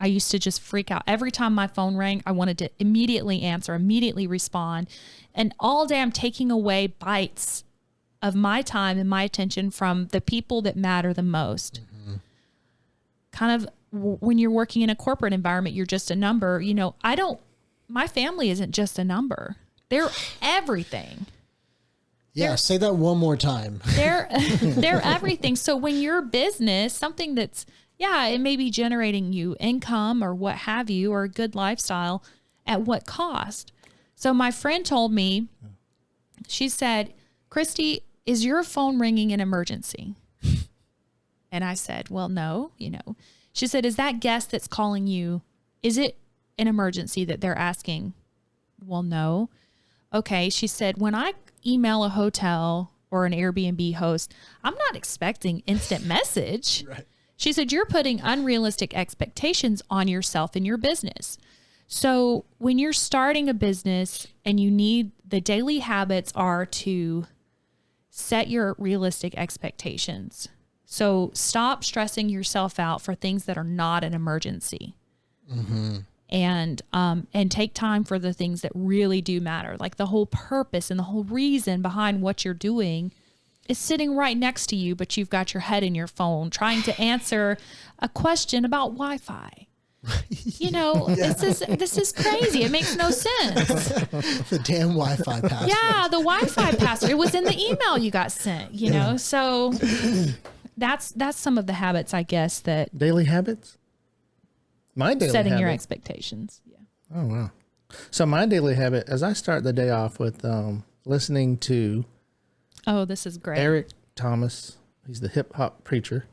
I used to just freak out. Every time my phone rang, I wanted to immediately answer, immediately respond. And all day I'm taking away bites of my time and my attention from the people that matter the most. Mm-hmm. Kind of when you're working in a corporate environment, you're just a number. You know, my family isn't just a number. They're everything. Yeah, say that one more time. They're everything. So when your business, something that's, it may be generating you income or what have you, or a good lifestyle, at what cost? So my friend told me, she said, Kristy, is your phone ringing an emergency? And I said, well, no, you know. She said, is that guest that's calling you, is it an emergency that they're asking? Well, no. Okay. She said, when I email a hotel or an Airbnb host, I'm not expecting instant message. Right. She said, you're putting unrealistic expectations on yourself and your business. So when you're starting a business and the daily habits are to set your realistic expectations. So stop stressing yourself out for things that are not an emergency. Mm-hmm. And take time for the things that really do matter. Like the whole purpose and the whole reason behind what you're doing is sitting right next to you, but you've got your head in your phone trying to answer a question about Wi-Fi. You know, this is crazy. It makes no sense. The damn Wi-Fi password. Yeah, the Wi-Fi password. It was in the email you got sent, you know? So that's some of the habits, I guess, that... Daily habits? My daily setting habit. Your expectations. Yeah. Oh, wow. So my daily habit, as I start the day off with listening to... Oh, this is great. Eric Thomas. He's the hip hop preacher.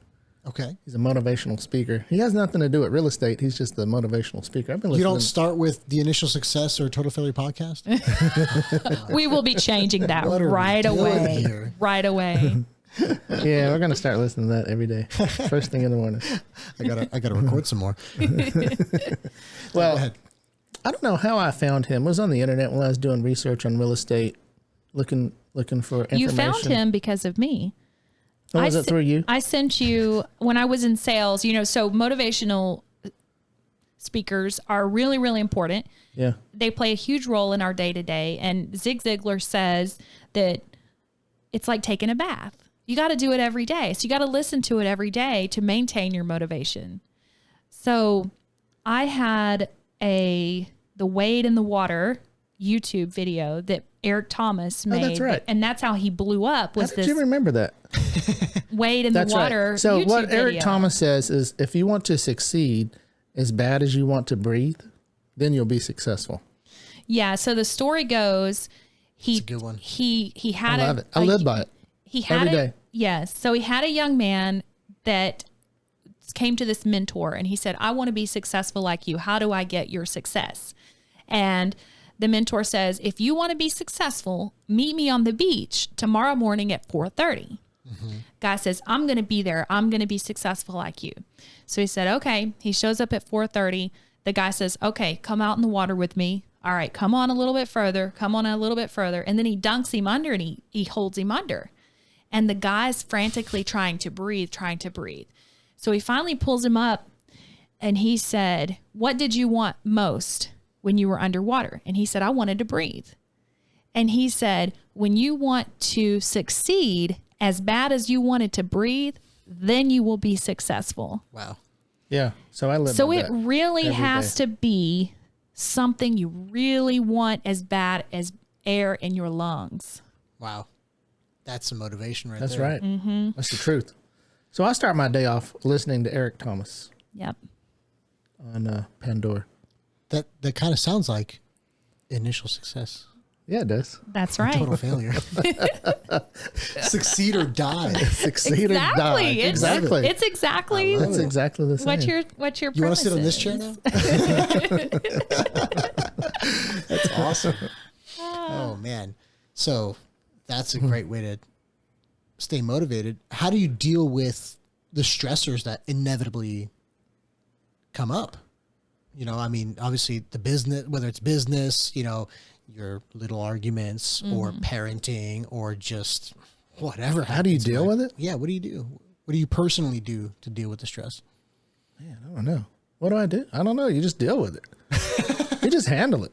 Okay. He's a motivational speaker. He has nothing to do with real estate. He's just the motivational speaker. I've been listening. You don't start with the Initial Success or Total Failure podcast? We will be changing that right away. Here? Right away. Yeah, we're going to start listening to that every day. First thing in the morning. I gotta record some more. Well, I don't know how I found him. It was on the internet when I was doing research on real estate, looking for information. You found him because of me. Oh, was it through you? I sent you when I was in sales, you know, so motivational speakers are really, really important. Yeah. They play a huge role in our day to day. And Zig Ziglar says that it's like taking a bath. You got to do it every day. So you got to listen to it every day to maintain your motivation. So I had the Wade in the Water YouTube video that Eric Thomas made. Oh, that's right. And that's how he blew up. Was how did you remember that? Wade in the Water. Right. So YouTube what Eric video. Thomas says is, if you want to succeed as bad as you want to breathe, then you'll be successful. Yeah. So the story goes, That's a good one. He had I love it. I live by it. He had every day. Yes. So he had a young man that came to this mentor and he said, I want to be successful like you. How do I get your success? And the mentor says, if you want to be successful, meet me on the beach tomorrow morning at 4:30. Mm-hmm. Guy says, I'm going to be there. I'm going to be successful like you. So he said, okay. He shows up at 4:30. The guy says, okay, come out in the water with me. All right, come on a little bit further. Come on a little bit further. And then he dunks him under and he holds him under. And the guy's frantically trying to breathe. So he finally pulls him up and he said, what did you want most when you were underwater? And he said, I wanted to breathe. And he said, when you want to succeed as bad as you wanted to breathe, then you will be successful. Wow. Yeah. So I live So by it that really every has day. to be something you really want as bad as air in your lungs. Wow. That's some motivation right That's there. right. Mm-hmm. That's the truth. So I start my day off listening to Eric Thomas Yep. on Pandora. That kind of sounds like initial success. Yeah, it does. That's right. Total failure. Succeed or die. Succeed or die. Exactly. Exactly. It's exactly That's exactly the same. what your You want to sit on this premise chair is. now? That's awesome. Oh man. So that's a great way to stay motivated. How do you deal with the stressors that inevitably come up? You know, I mean, obviously the business, whether it's business, you know, your little arguments or parenting or just whatever. How do you deal with it? Yeah. What do you do? What do you personally do to deal with the stress? Man, I don't know. What do? I don't know. You just deal with it. You just handle it.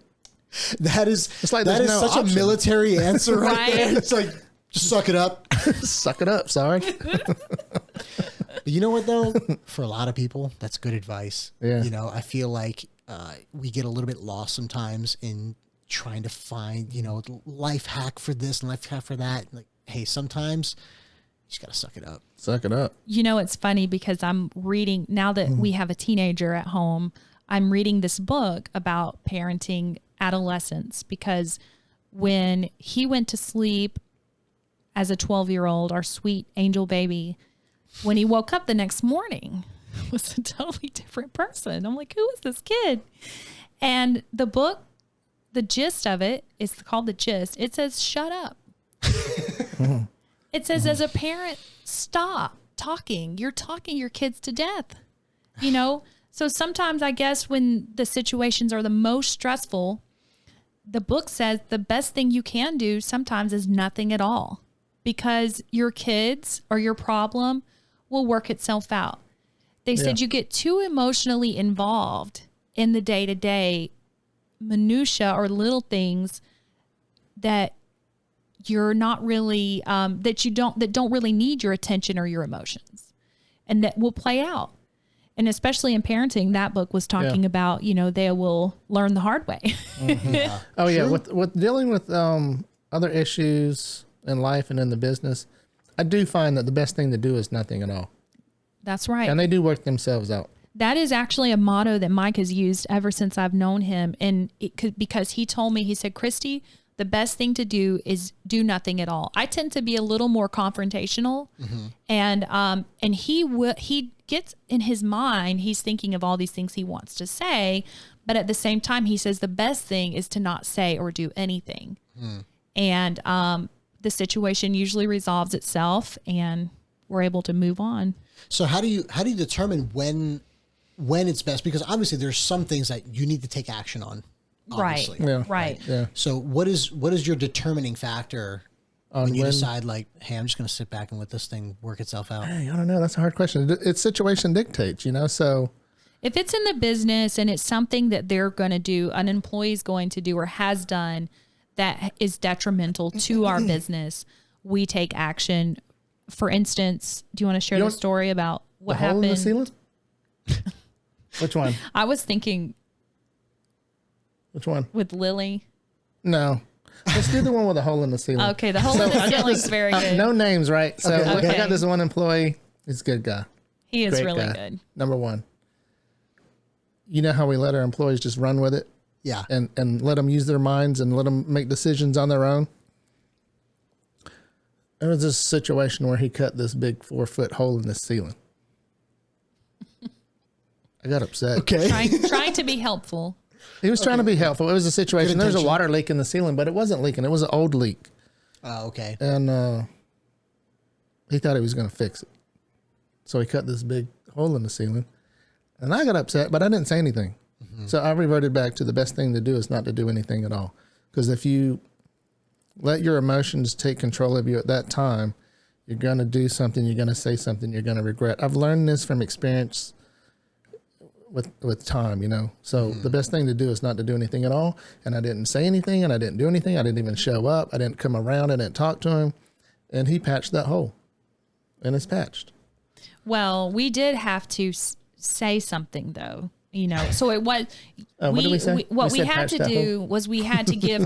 That is, It's like that there's is no such option. a military answer right, Right. there. It's like, just suck it up. Suck it up. Sorry. But you know what though? For a lot of people, that's good advice. Yeah. You know, I feel like we get a little bit lost sometimes in trying to find, you know, life hack for this and life hack for that. Like, hey, sometimes you just got to suck it up. Suck it up. You know, it's funny because I'm reading now that we have a teenager at home. I'm reading this book about parenting adolescents because when he went to sleep as a 12-year-old, our sweet angel baby, when he woke up the next morning, was a totally different person. I'm like, who is this kid? And the book, the gist of it is called The Gist. It says, shut up. It says, as a parent, stop talking. You're talking your kids to death. You know? So sometimes I guess when the situations are the most stressful, the book says the best thing you can do sometimes is nothing at all because your kids or your problem will work itself out. They said you get too emotionally involved in the day-to-day minutia or little things that you're not really that don't really need your attention or your emotions, and that will play out. And especially in parenting, that book was talking about, you know, they will learn the hard way. Oh yeah, with dealing with other issues in life and in the business, I do find that the best thing to do is nothing at all. That's right. And they do work themselves out. That is actually a motto that Mike has used ever since I've known him. And because he told me, he said, Kristy, the best thing to do is do nothing at all. I tend to be a little more confrontational, and he gets in his mind, he's thinking of all these things he wants to say, but at the same time, he says the best thing is to not say or do anything. And the situation usually resolves itself, and we're able to move on. So how do you determine when it's best? Because obviously there's some things that you need to take action on. Obviously. Yeah. Right. Yeah. So what is your determining factor when you decide like, hey, I'm just going to sit back and let this thing work itself out? Hey, I don't know. That's a hard question. It's situation dictates, you know. So If it's in the business and it's something that they're going to do, an employee's going to do or has done that is detrimental to our business, we take action. For instance, do you want to share the story about what the hole happened? in the ceiling? Which one? I was thinking Which one? with Lily. No. Let's do the one with the hole in the ceiling. Okay, the hole in the ceiling is very good. No names, right? So Okay. I got this one employee. He's a good guy. He is Great really guy. good. Number one. You know how we let our employees just run with it Yeah. and let them use their minds and let them make decisions on their own? There was this situation where he cut this big 4-foot hole in the ceiling. I got upset. Okay. Trying to be helpful. He was trying to be helpful. It was a situation. Good There was a intention. water leak in the ceiling, but it wasn't leaking. It was an old leak. Okay. And he thought he was going to fix it. So he cut this big hole in the ceiling. And I got upset, but I didn't say anything. So I reverted back to the best thing to do is not to do anything at all. Because if you let your emotions take control of you at that time, you're going to do something, you're going to say something, you're going to regret. I've learned this from experience with time, you know. So the best thing to do is not to do anything at all. And I didn't say anything, and I didn't do anything. I didn't even show up. I didn't come around. I didn't talk to him. And he patched that hole. And it's patched. Well, we did have to say something though, you know. So it was What did we say? what We we said had patch to that do was we had to give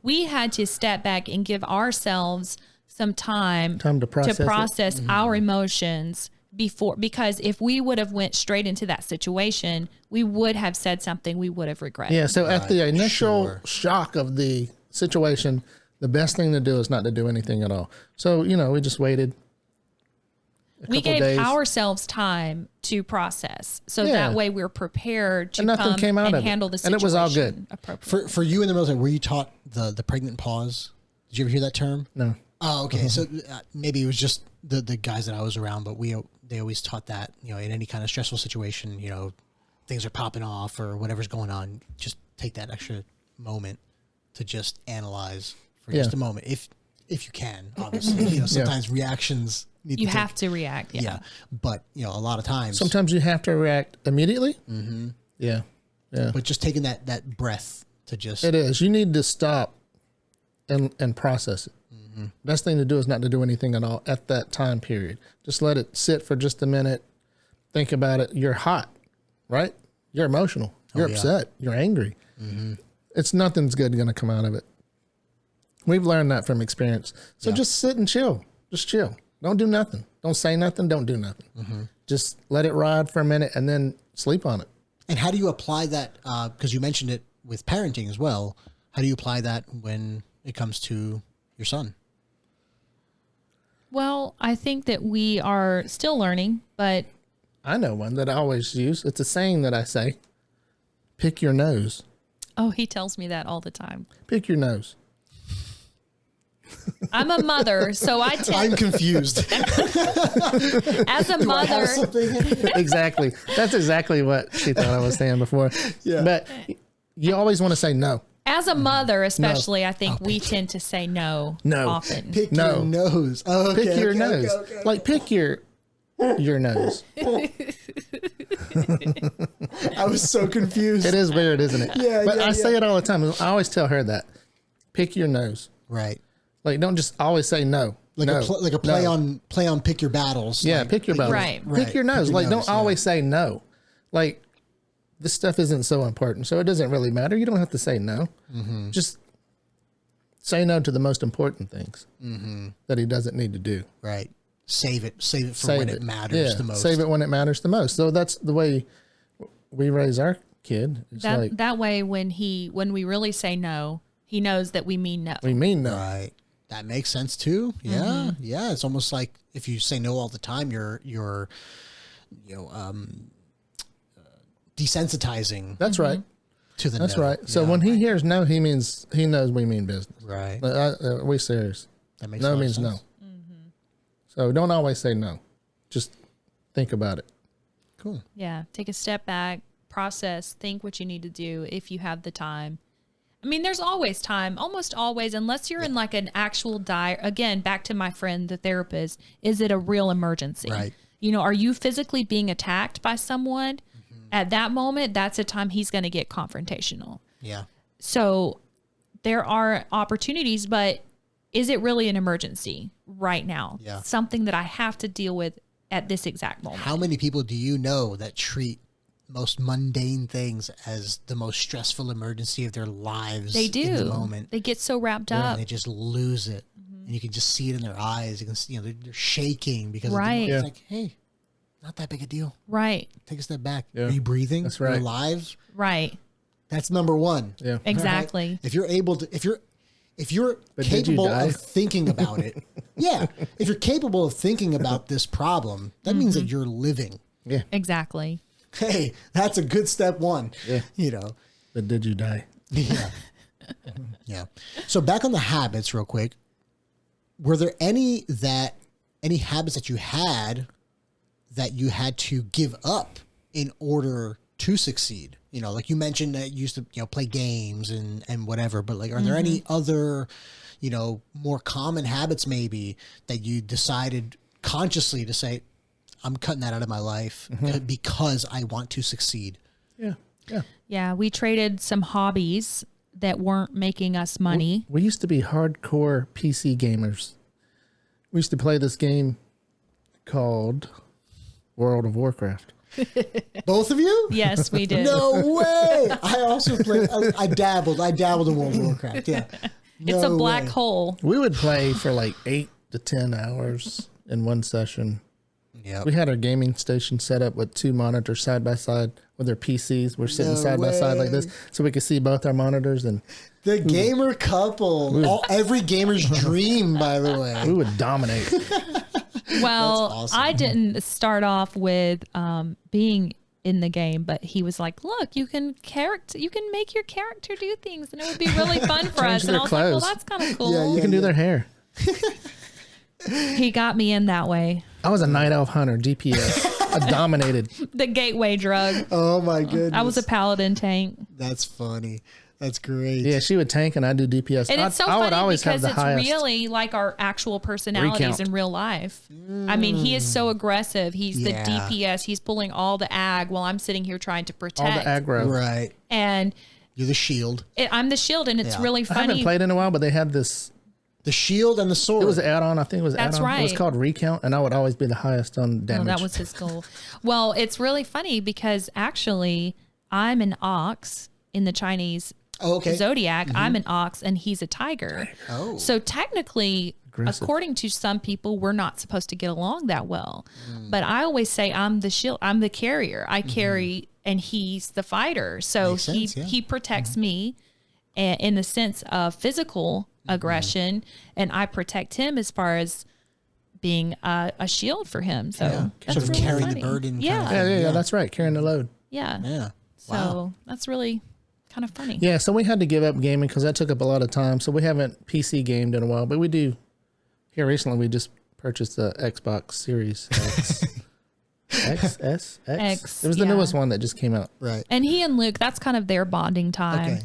we had to step back and give ourselves some time to process, it. our emotions because if we would have went straight into that situation, we would have said something we would have regretted. Yeah. So at the initial shock of the situation, the best thing to do is not to do anything at all. So, we just waited. We gave ourselves time to process. So that way we're prepared to nothing came out of handle the situation. And it was all good. Appropriately. For you in the military, were you taught the pregnant pause? Did you ever hear that term? No. Oh, okay. So maybe it was just the guys that I was around, but they always taught that, in any kind of stressful situation, things are popping off or whatever's going on, just take that extra moment to just analyze for just a moment. If you can, obviously, sometimes reactions you have to react. Yeah. But, a lot of times. Sometimes you have to react immediately. Mm-hmm. Yeah. Yeah. But just taking that breath to just. It is. You need to stop and process it. Mm-hmm. Best thing to do is not to do anything at all at that time period. Just let it sit for just a minute. Think about it. You're hot, right? You're emotional. You're upset. You're angry. Mm-hmm. Nothing's good going to come out of it. We've learned that from experience. So just sit and chill. Just chill. Don't do nothing. Don't say nothing. Don't do nothing. Mm-hmm. Just let it ride for a minute and then sleep on it. And how do you apply that? Because you mentioned it with parenting as well. How do you apply that when it comes to your son? Well, I think that we are still learning, but. I know one that I always use. It's a saying that I say. Pick your nose. Oh, he tells me that all the time. Pick your nose. I'm a mother, so I tend. I'm confused. As a mother, exactly. That's exactly what she thought I was saying before. Yeah. But you always want to say no. As a mother, especially, I think we tend to say no. Often. Pick your nose. Oh, okay, pick your nose. Okay. Like pick your nose. I was so confused. It is weird, isn't it? Yeah. But I say it all the time. I always tell her that. Pick your nose. Right. Like, don't just always say no. Like a play on pick your battles. Yeah, like, pick your battles. Right. Pick your nose. Don't always say no. Like, this stuff isn't so important, so it doesn't really matter. You don't have to say no. Mm-hmm. Just say no to the most important things that he doesn't need to do. Right. Save it for when it matters the most. Save it when it matters the most. So that's the way we raise our kid. It's that way when we really say no, he knows that we mean no. We mean no. Right. That makes sense too. Yeah. Mm-hmm. Yeah. It's almost like if you say no all the time, you're desensitizing. That's right. To the That's no. right. So when he hears no, he knows we mean business. Right. We serious. That makes no means sense. no. Mm-hmm. So don't always say no. Just think about it. Cool. Yeah. Take a step back, process, think what you need to do if you have the time. I mean, there's always time, almost always, unless you're in like an actual dire. Again, back to my friend, the therapist, is it a real emergency? Right. Are you physically being attacked by someone? Mm-hmm. At that moment, that's a time he's going to get confrontational. Yeah. So there are opportunities, but is it really an emergency right now? Yeah. Something that I have to deal with at this exact moment. How many people do you know that treat most mundane things as the most stressful emergency of their lives? They do. In the moment. They get so wrapped up. And they just lose it. Mm-hmm. And you can just see it in their eyes. You can see, they're shaking because right. It's like, hey, not that big a deal. Right. Take a step back. Yeah. Are you breathing? That's right. You're alive? Right. That's number one. Yeah. Exactly. Right? If you're able to, if you're capable of thinking about it, yeah. If you're capable of thinking about this problem, that means that you're living. Yeah. Exactly. Hey, that's a good step one. Yeah. But did you die? Yeah. Yeah. So back on the habits real quick. Were there any habits that you had to give up in order to succeed? Like you mentioned that you used to, play games and whatever, but like, are there any other, more common habits maybe that you decided consciously to say, I'm cutting that out of my life because I want to succeed? Yeah. Yeah. Yeah. We traded some hobbies that weren't making us money. We used to be hardcore PC gamers. We used to play this game called World of Warcraft. Both of you? Yes, we did. No way. I also played. I dabbled in World of Warcraft. Yeah. It's a black hole. We would play for like 8, to 10 hours in one session. Yeah. We had our gaming station set up with 2 monitors side by side with their PCs. We're sitting side by side like this, so we could see both our monitors. And The gamer couple. Every gamer's dream, by the way. we would dominate. Well, awesome. I didn't start off with being in the game, but he was like, "Look, you can make your character do things, and it would be really fun for us." And their I was like, "Well, clothes. that's kind of cool." Yeah, You can do their hair. He got me in that way. I was a night elf hunter, DPS. I dominated. The gateway drug. Oh my goodness. I was a paladin tank. That's funny. That's great. Yeah, she would tank and I do DPS. And it's so I would funny always have because the it's highest. really like our actual personalities Recount. in real life. I mean, he is so aggressive. He's Yeah. the DPS. He's pulling all the ag while I'm sitting here trying to all protect. the aggro. Right. And You're the shield. I'm the shield, and it's Yeah. really I haven't funny. played in a while, but they had this. The shield and the sword. It was an add-on. I think it was That's add-on. It was right. called Recount, and I would always be the highest on Oh, damage. that was his goal. Well, it's really funny because actually I'm an ox in the Chinese okay. zodiac. I'm an ox and he's a tiger. Oh. So technically, Aggressive. according to some people, we're not supposed to get along that well. But I always say I'm the shield. I'm the carrier. I carry and he's the fighter. So Makes sense, yeah. he protects me in the sense of physical aggression, and I protect him as far as being a shield for him. So that's Sort of really carry funny. the burden. Yeah. Kind of. yeah, that's right. Carrying the load. Yeah. Yeah. So Wow. that's really kind of funny. Yeah, so we had to give up gaming because that took up a lot of time. So we haven't PC gamed in a while, but we do. Here recently, we just purchased the Xbox Series X. X, It was the yeah. newest one that just came out. Right. And he and Luke, that's kind of their bonding time. Okay.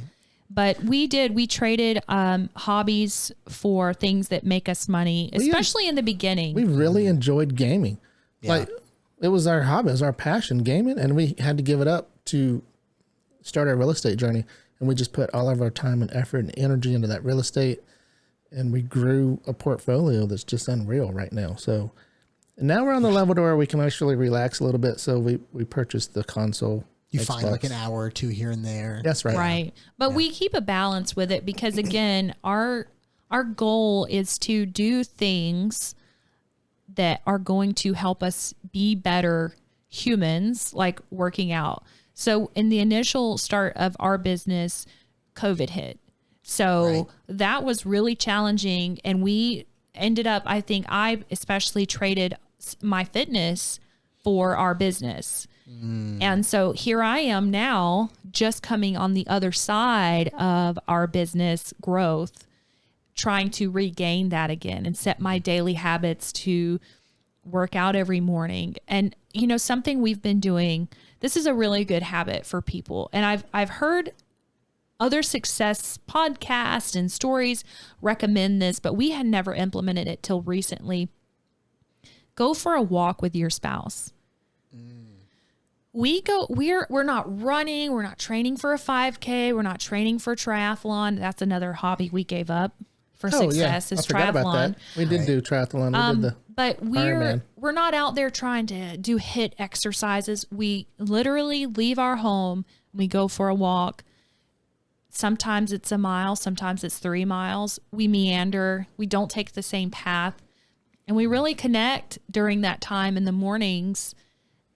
But we traded hobbies for things that make us money, especially in the beginning. We really enjoyed gaming. Yeah. Like, it was our hobby, it was our passion, gaming, and we had to give it up to start our real estate journey. And we just put all of our time and effort and energy into that real estate, and we grew a portfolio that's just unreal right now. So and now we're on the level to where we can actually relax a little bit. So we purchased the console. You find Xbox. like an hour or two here and there. That's right. Right. But we keep a balance with it because again, our goal is to do things that are going to help us be better humans, like working out. So in the initial start of our business, COVID hit. So that was really challenging. And we ended up, I think I especially traded my fitness for our business. And so here I am now, just coming on the other side of our business growth, trying to regain that again and set my daily habits to work out every morning. And, you know, something we've been doing, this is a really good habit for people. And I've heard other success podcasts and stories recommend this, but we had never implemented it till recently. Go for a walk with your spouse. We're not running, we're not training for a 5K, we're not training for triathlon. That's another hobby we gave up for success is I forgot triathlon. about that. We did do triathlon. We did the But Ironman. we're not out there trying to do HIIT exercises. We literally leave our home, we go for a walk. Sometimes it's a mile, sometimes it's 3 miles. We meander, we don't take the same path. And we really connect during that time in the mornings.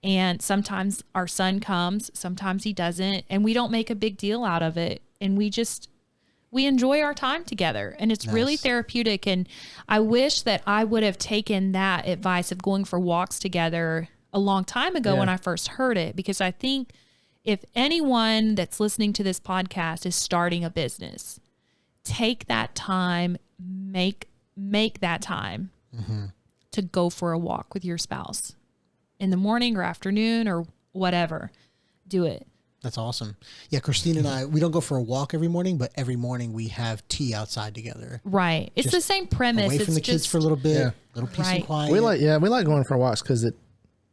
And sometimes our son comes, sometimes he doesn't, and we don't make a big deal out of it. And we enjoy our time together, and it's really therapeutic. And I wish that I would have taken that advice of going for walks together a long time ago when I first heard it, because I think if anyone that's listening to this podcast is starting a business, take that time, make that time to go for a walk with your spouse. In the morning or afternoon or whatever, do it. That's awesome. Yeah, Christine and I, we don't go for a walk every morning, but every morning we have tea outside together. Right. It's the same premise. Away from the kids for a little bit, Yeah. little peace Right. and quiet. we like going for walks because it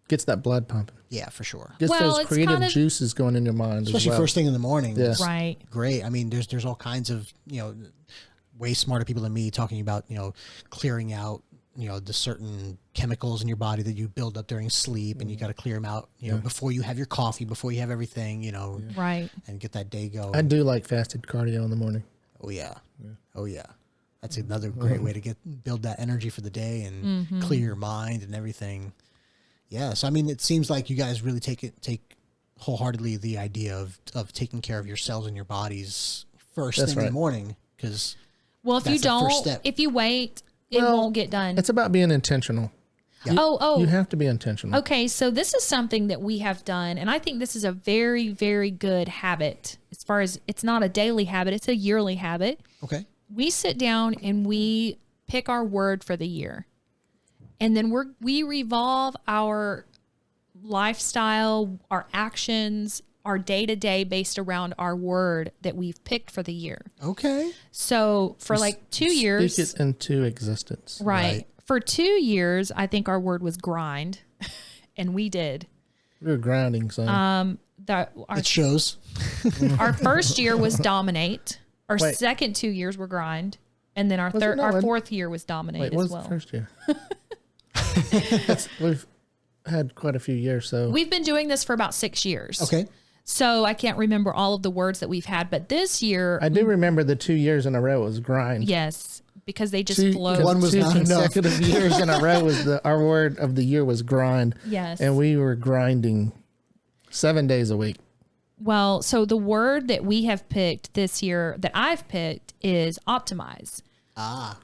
gets that blood pumping. Yeah, for sure. Gets Well, those it's creative kind of- juices going in your mind. Especially as well. first thing in the morning. Yeah. It's Right. great. I mean, there's all kinds of, way smarter people than me talking about, clearing out, the certain chemicals in your body that you build up during sleep, and you got to clear them out, before you have your coffee, before you have everything, Right. and get that day going. I do like fasted cardio in the morning. Oh yeah. Oh yeah. That's another great way to build that energy for the day and clear your mind and everything. Yeah. So, I mean, it seems like you guys really take wholeheartedly the idea of taking care of yourselves and your bodies first thing in the morning. Because if you don't, if you wait, it won't get done. It's about being intentional. Yeah. You have to be intentional. Okay, so this is something that we have done, and I think this is a very, very good habit. As far as it's not a daily habit, it's a yearly habit. Okay. We sit down and we pick our word for the year. And then we revolve our lifestyle, our actions, our day-to-day based around our word that we've picked for the year. Okay. So for like 2 years. Speak it into existence. Right. For 2 years, I think our word was grind. And we did. We were grinding, son. It shows. Mm-hmm. Our first year was dominate. Our second 2 years were grind. And then our fourth year was dominate as well. The first year? We've had quite a few years, so we've been doing this for about 6 years. Okay. So I can't remember all of the words that we've had, but this year I do remember the 2 years in a row was grind. yes, because they just flowed. One was two not enough. consecutive years in a row was our word of the year was grind. Yes. And we were grinding 7 days a week. Well, so the word that we have picked this year, that I've picked, is optimize.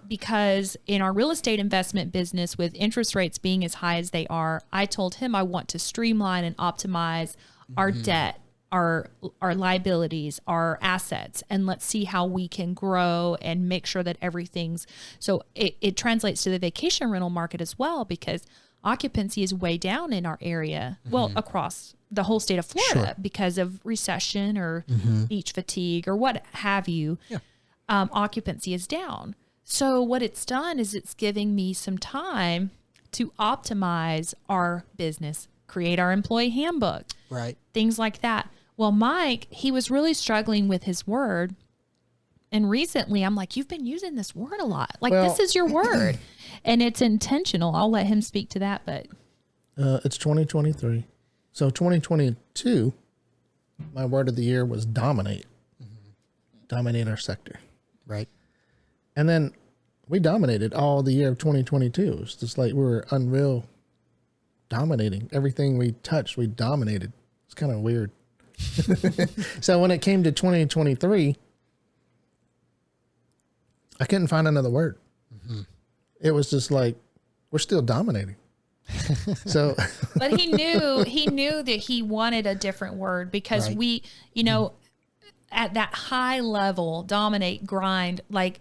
Because in our real estate investment business, with interest rates being as high as they are, I told him I want to streamline and optimize our debt, our liabilities, our assets, and let's see how we can grow and make sure that everything's, so it translates to the vacation rental market as well, because occupancy is way down in our area, well, across the whole state of Florida because of recession or beach fatigue or what have you. Yeah. Occupancy is down. So what it's done is it's giving me some time to optimize our business, create our employee handbook, Right. things like that. Well, Mike, he was really struggling with his word. And recently I'm like, you've been using this word a lot. Like, this is your word. And it's intentional. I'll let him speak to that, but. It's 2023. So 2022, my word of the year was dominate. Dominate our sector. Right. And then we dominated all the year of 2022. It's just like we were unreal dominating. Everything we touched, we dominated. It's kind of weird. So when it came to 2023, I couldn't find another word. It was just like, we're still dominating. So, but he knew that he wanted a different word because we, you know, at that high level, dominate, grind, like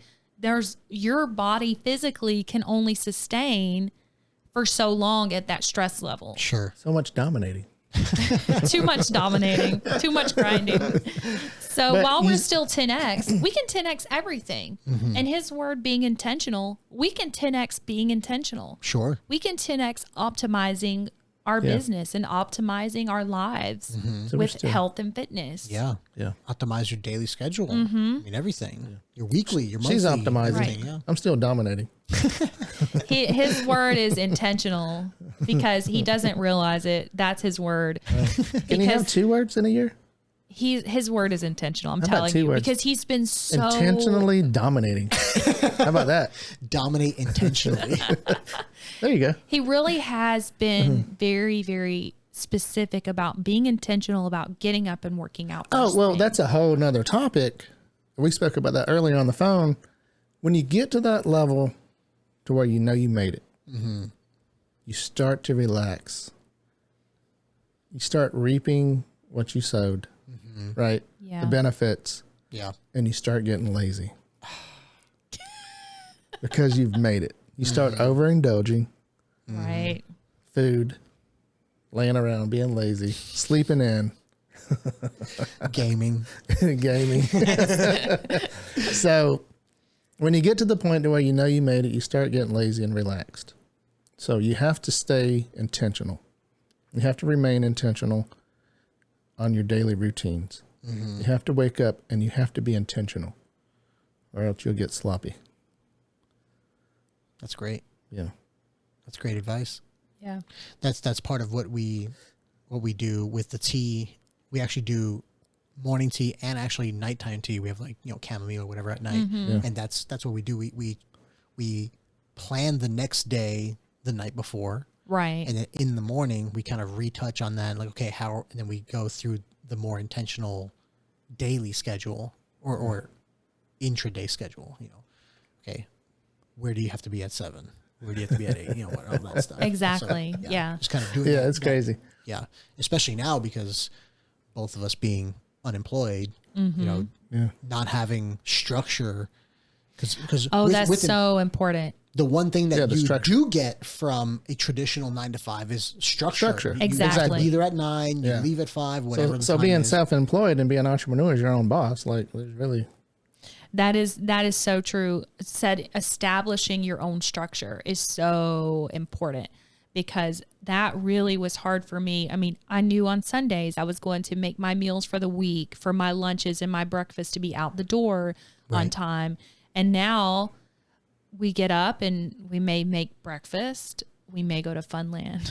your body physically can only sustain for so long at that stress level. Sure. so much dominating. Too much dominating, too much grinding. So But while we're still 10X, we can 10X everything. And his word being intentional, we can 10X being intentional. Sure. We can 10X optimizing our business and optimizing our lives So with health and fitness. Yeah. Yeah. Optimize your daily schedule. I mean, everything. Yeah. Your weekly, your monthly. She's optimizing. Everything, yeah. I'm still dominating. His word is intentional because he doesn't realize it. That's his word. Can you have 2 words in a year? His word is intentional. I'm How about telling 2 you, words? because he's been so Intentionally dominating. How about that? Dominate intentionally. There you go. He really has been very, very specific about being intentional about getting up and working out. Oh, well, thing. that's a whole nother topic. We spoke about that earlier on the phone. When you get to that level to where you know you made it, you start to relax. You start reaping what you sowed, right? Yeah. The benefits, Yeah. and you start getting lazy because you've made it. You start overindulging, right. food, laying around, being lazy, sleeping in, Gaming. gaming. So when you get to the point to where you know you made it, you start getting lazy and relaxed. So you have to stay intentional. You have to remain intentional on your daily routines. You have to wake up and you have to be intentional, or else you'll get sloppy. That's great. Yeah. That's great advice. Yeah. That's part of what we do with the tea. We actually do morning tea and actually nighttime tea. We have like, chamomile or whatever at night. And that's what we do. We plan the next day the night before. Right. And then in the morning we kind of retouch on that, like, okay, and then we go through the more intentional daily schedule or intraday schedule, okay, where do you have to be at 7? Where do you have to be at 8? All that stuff. Exactly. So, yeah. Just kind of doing it's crazy. Yeah. Especially now because both of us being unemployed, not having structure. Because that's so important. The one thing that you structure. do get from a traditional 9 to 5 is structure. Exactly. You be there at 9, you leave at 5, whatever. So being self-employed and being an entrepreneur is your own boss. Like, there's really. That is so true. Establishing your own structure is so important, because that really was hard for me. I mean, I knew on Sundays I was going to make my meals for the week, for my lunches and my breakfast to be out the door on time. And now we get up and we may make breakfast. We may go to Funland.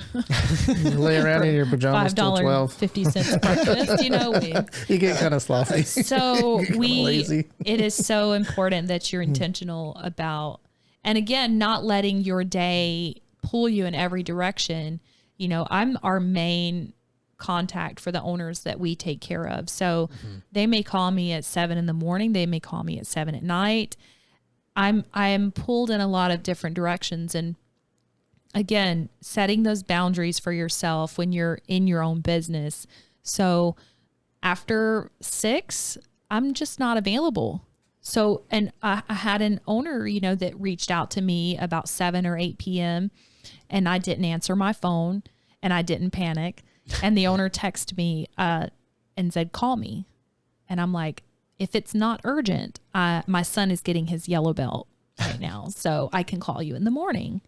Lay around in your pajamas till 12. $5.50 breakfast. You get kind of sloppy. So lazy. It is so important that you're intentional about, and again, not letting your day pull you in every direction. I'm our main contact for the owners that we take care of. So they may call me at 7 a.m. They may call me at 7 p.m. I am pulled in a lot of different directions. And again, setting those boundaries for yourself when you're in your own business. So after 6, I'm just not available. So, and I had an owner, that reached out to me about 7 or 8 p.m. and I didn't answer my phone and I didn't panic. And the owner texted me and said, call me. And I'm like, if it's not urgent, my son is getting his yellow belt right now, so I can call you in the morning.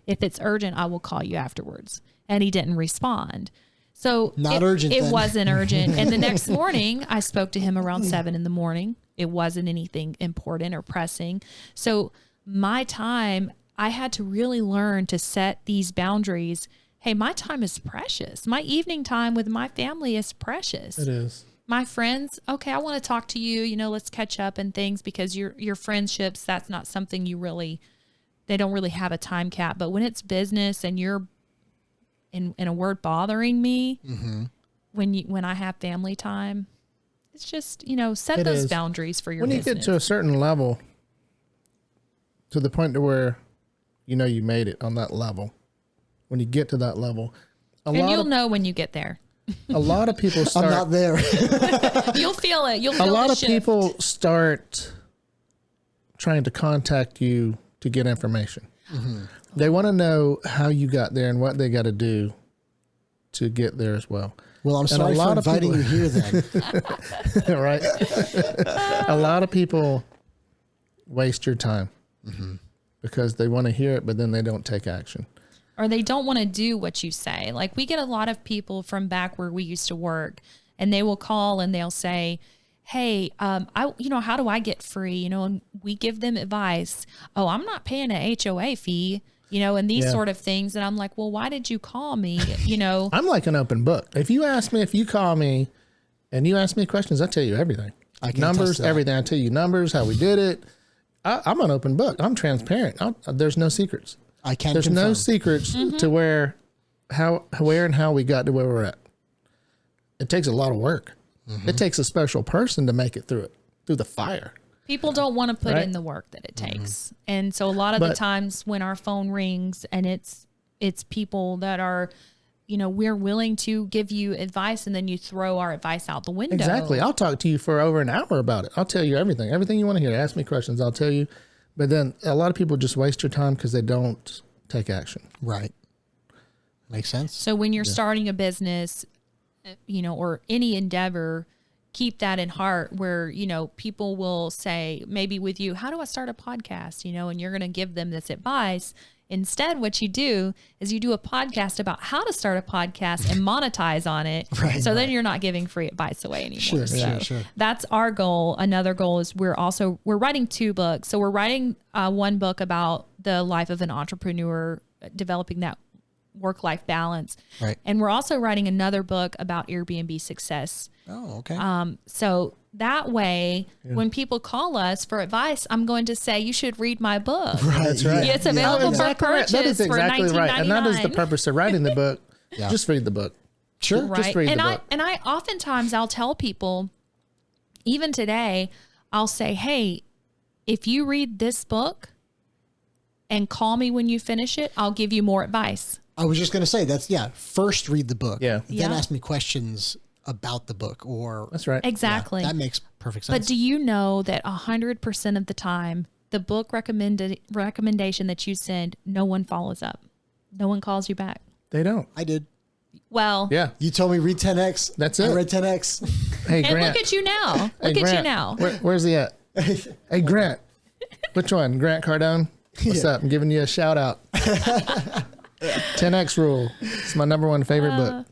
If it's urgent, I will call you afterwards. And he didn't respond. So urgent. It wasn't urgent. And the next morning I spoke to him around 7 a.m. It wasn't anything important or pressing. So my time, I had to really learn to set these boundaries. Hey, my time is precious. My evening time with my family is precious. It is. My friends, okay, I want to talk to you, let's catch up and things, because your friendships, that's not something they don't really have a time cap. But when it's business and you're in a word bothering me, when I have family time, it's just, set those boundaries for your business. When you get to a certain level, to the point to where, you made it on that level, when you get to that level, you'll know when you get there. A lot of people start. I'm not there. You'll feel it. You'll feel a lot of shift. people start trying to contact you to get information. They want to know how you got there and what they got to do to get there as well. Well, I'm sorry for inviting you here then. Right? A lot of people waste your time because they want to hear it, but then they don't take action. Or they don't want to do what you say. Like, we get a lot of people from back where we used to work, and they will call and they'll say, hey, how do I get free? And we give them advice. Oh, I'm not paying an HOA fee, and these sort of things. And I'm like, well, why did you call me? I'm like an open book. If you call me and you ask me questions, I tell you everything. Numbers, everything. I tell you numbers, how we did it. I'm an open book. I'm transparent. There's no secrets. There's no secrets to where and how we got to where we're at. It takes a lot of work. It takes a special person to make it through the fire. People don't want to put in the work that it takes. And so a lot of the times when our phone rings and it's people that are, we're willing to give you advice, and then you throw our advice out the window. Exactly. I'll talk to you for over an hour about it. I'll tell you everything you want to hear. Ask me questions. I'll tell you. But then a lot of people just waste your time because they don't take action. Right. Makes sense. So when you're starting a business, or any endeavor, keep that in heart where, people will say, maybe with you, how do I start a podcast? And you're going to give them this advice. Instead, what you do is you do a podcast about how to start a podcast and monetize on it. Right, so then you're not giving free advice away anymore. Sure. That's our goal. Another goal is we're writing 2 books. So we're writing one book about the life of an entrepreneur, developing that work-life balance. Right. And we're also writing another book about Airbnb success. Oh, okay. So that way, when people call us for advice, I'm going to say, you should read my book. That's right. Yeah, it's available for Right. purchase That is for exactly $19.99. right. And that is the purpose of writing the book. Yeah. Just read the book. Sure. Right. Just read and the I book. and I oftentimes I'll tell people, even today, I'll say, hey, if you read this book and call me when you finish it, I'll give you more advice. I was just going to say first read the book. Yeah. Then ask me questions about the book or That's right. Exactly. that makes perfect sense. But do you know that 100% of the time, the book recommendation that you send, no one follows up. No one calls you back. They don't. I did. Well, Yeah. You told me read 10X. That's I it. read 10X. Hey, and Grant. look at you now. Hey, Look at Grant. you now. Where's he at? Hey, Grant. Which one? Grant Cardone? What's up? I'm giving you a shout out. 10X Rule. It's my number one favorite book.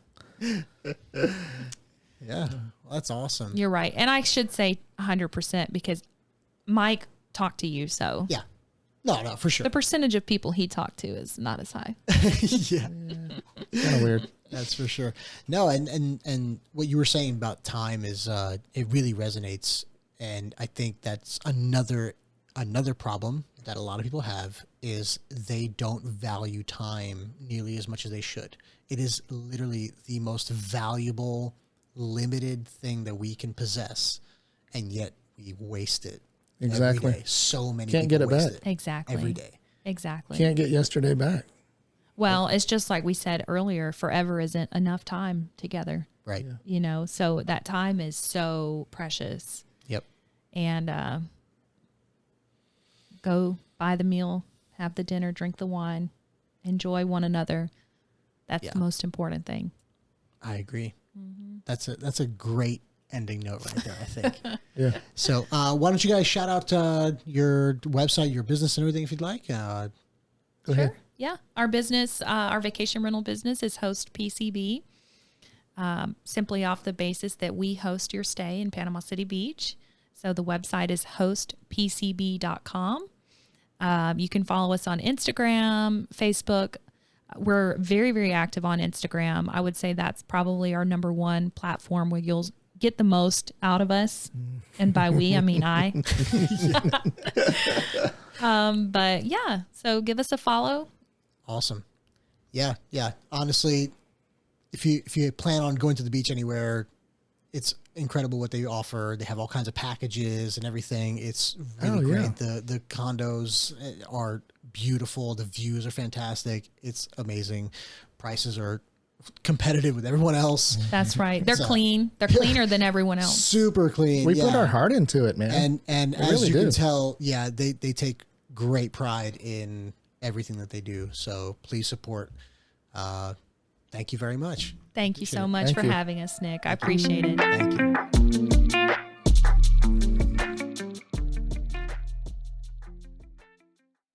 Yeah. Well, that's awesome. You're right. And I should say 100% because Mike talked to you. So Yeah. No, for sure. the percentage of people he talked to is not as high. Yeah. Kind of weird. That's for sure. No, and what you were saying about time is it really resonates, and I think that's another problem that a lot of people have is they don't value time nearly as much as they should. It is literally the most valuable, limited thing that we can possess, and yet we waste it. Exactly. Every day. So many Can't people get it waste back. Exactly. every day. Exactly. Can't get yesterday back. Well, it's just like we said earlier, forever isn't enough time together, Right. you know, so that time is so precious. Yep. And go buy the meal, have the dinner, drink the wine, enjoy one another. That's the most important thing. I agree. That's a great ending note right there, I think. Yeah. So why don't you guys shout out your website, your business, and everything if you'd like. Go ahead. Yeah. Our business, our vacation rental business is Host PCB, simply off the basis that we host your stay in Panama City Beach. So the website is hostpcb.com. You can follow us on Instagram, Facebook. We're very, very active on Instagram. I would say that's probably our number one platform where you'll get the most out of us. And by we, I mean I. But yeah, so give us a follow. Awesome. Yeah. Honestly, if you plan on going to the beach anywhere, it's incredible what they offer. They have all kinds of packages and everything. It's really great. The condos are beautiful. The views are fantastic. It's amazing. Prices are competitive with everyone else. That's right. They're clean. They're cleaner than everyone else. Super clean. We put our heart into it, man. And We as really you do. can tell, they take great pride in everything that they do. So please support. Thank you very much. Thank you so Appreciate it. much Thank for you. having us, Nick. I appreciate it. Thank you.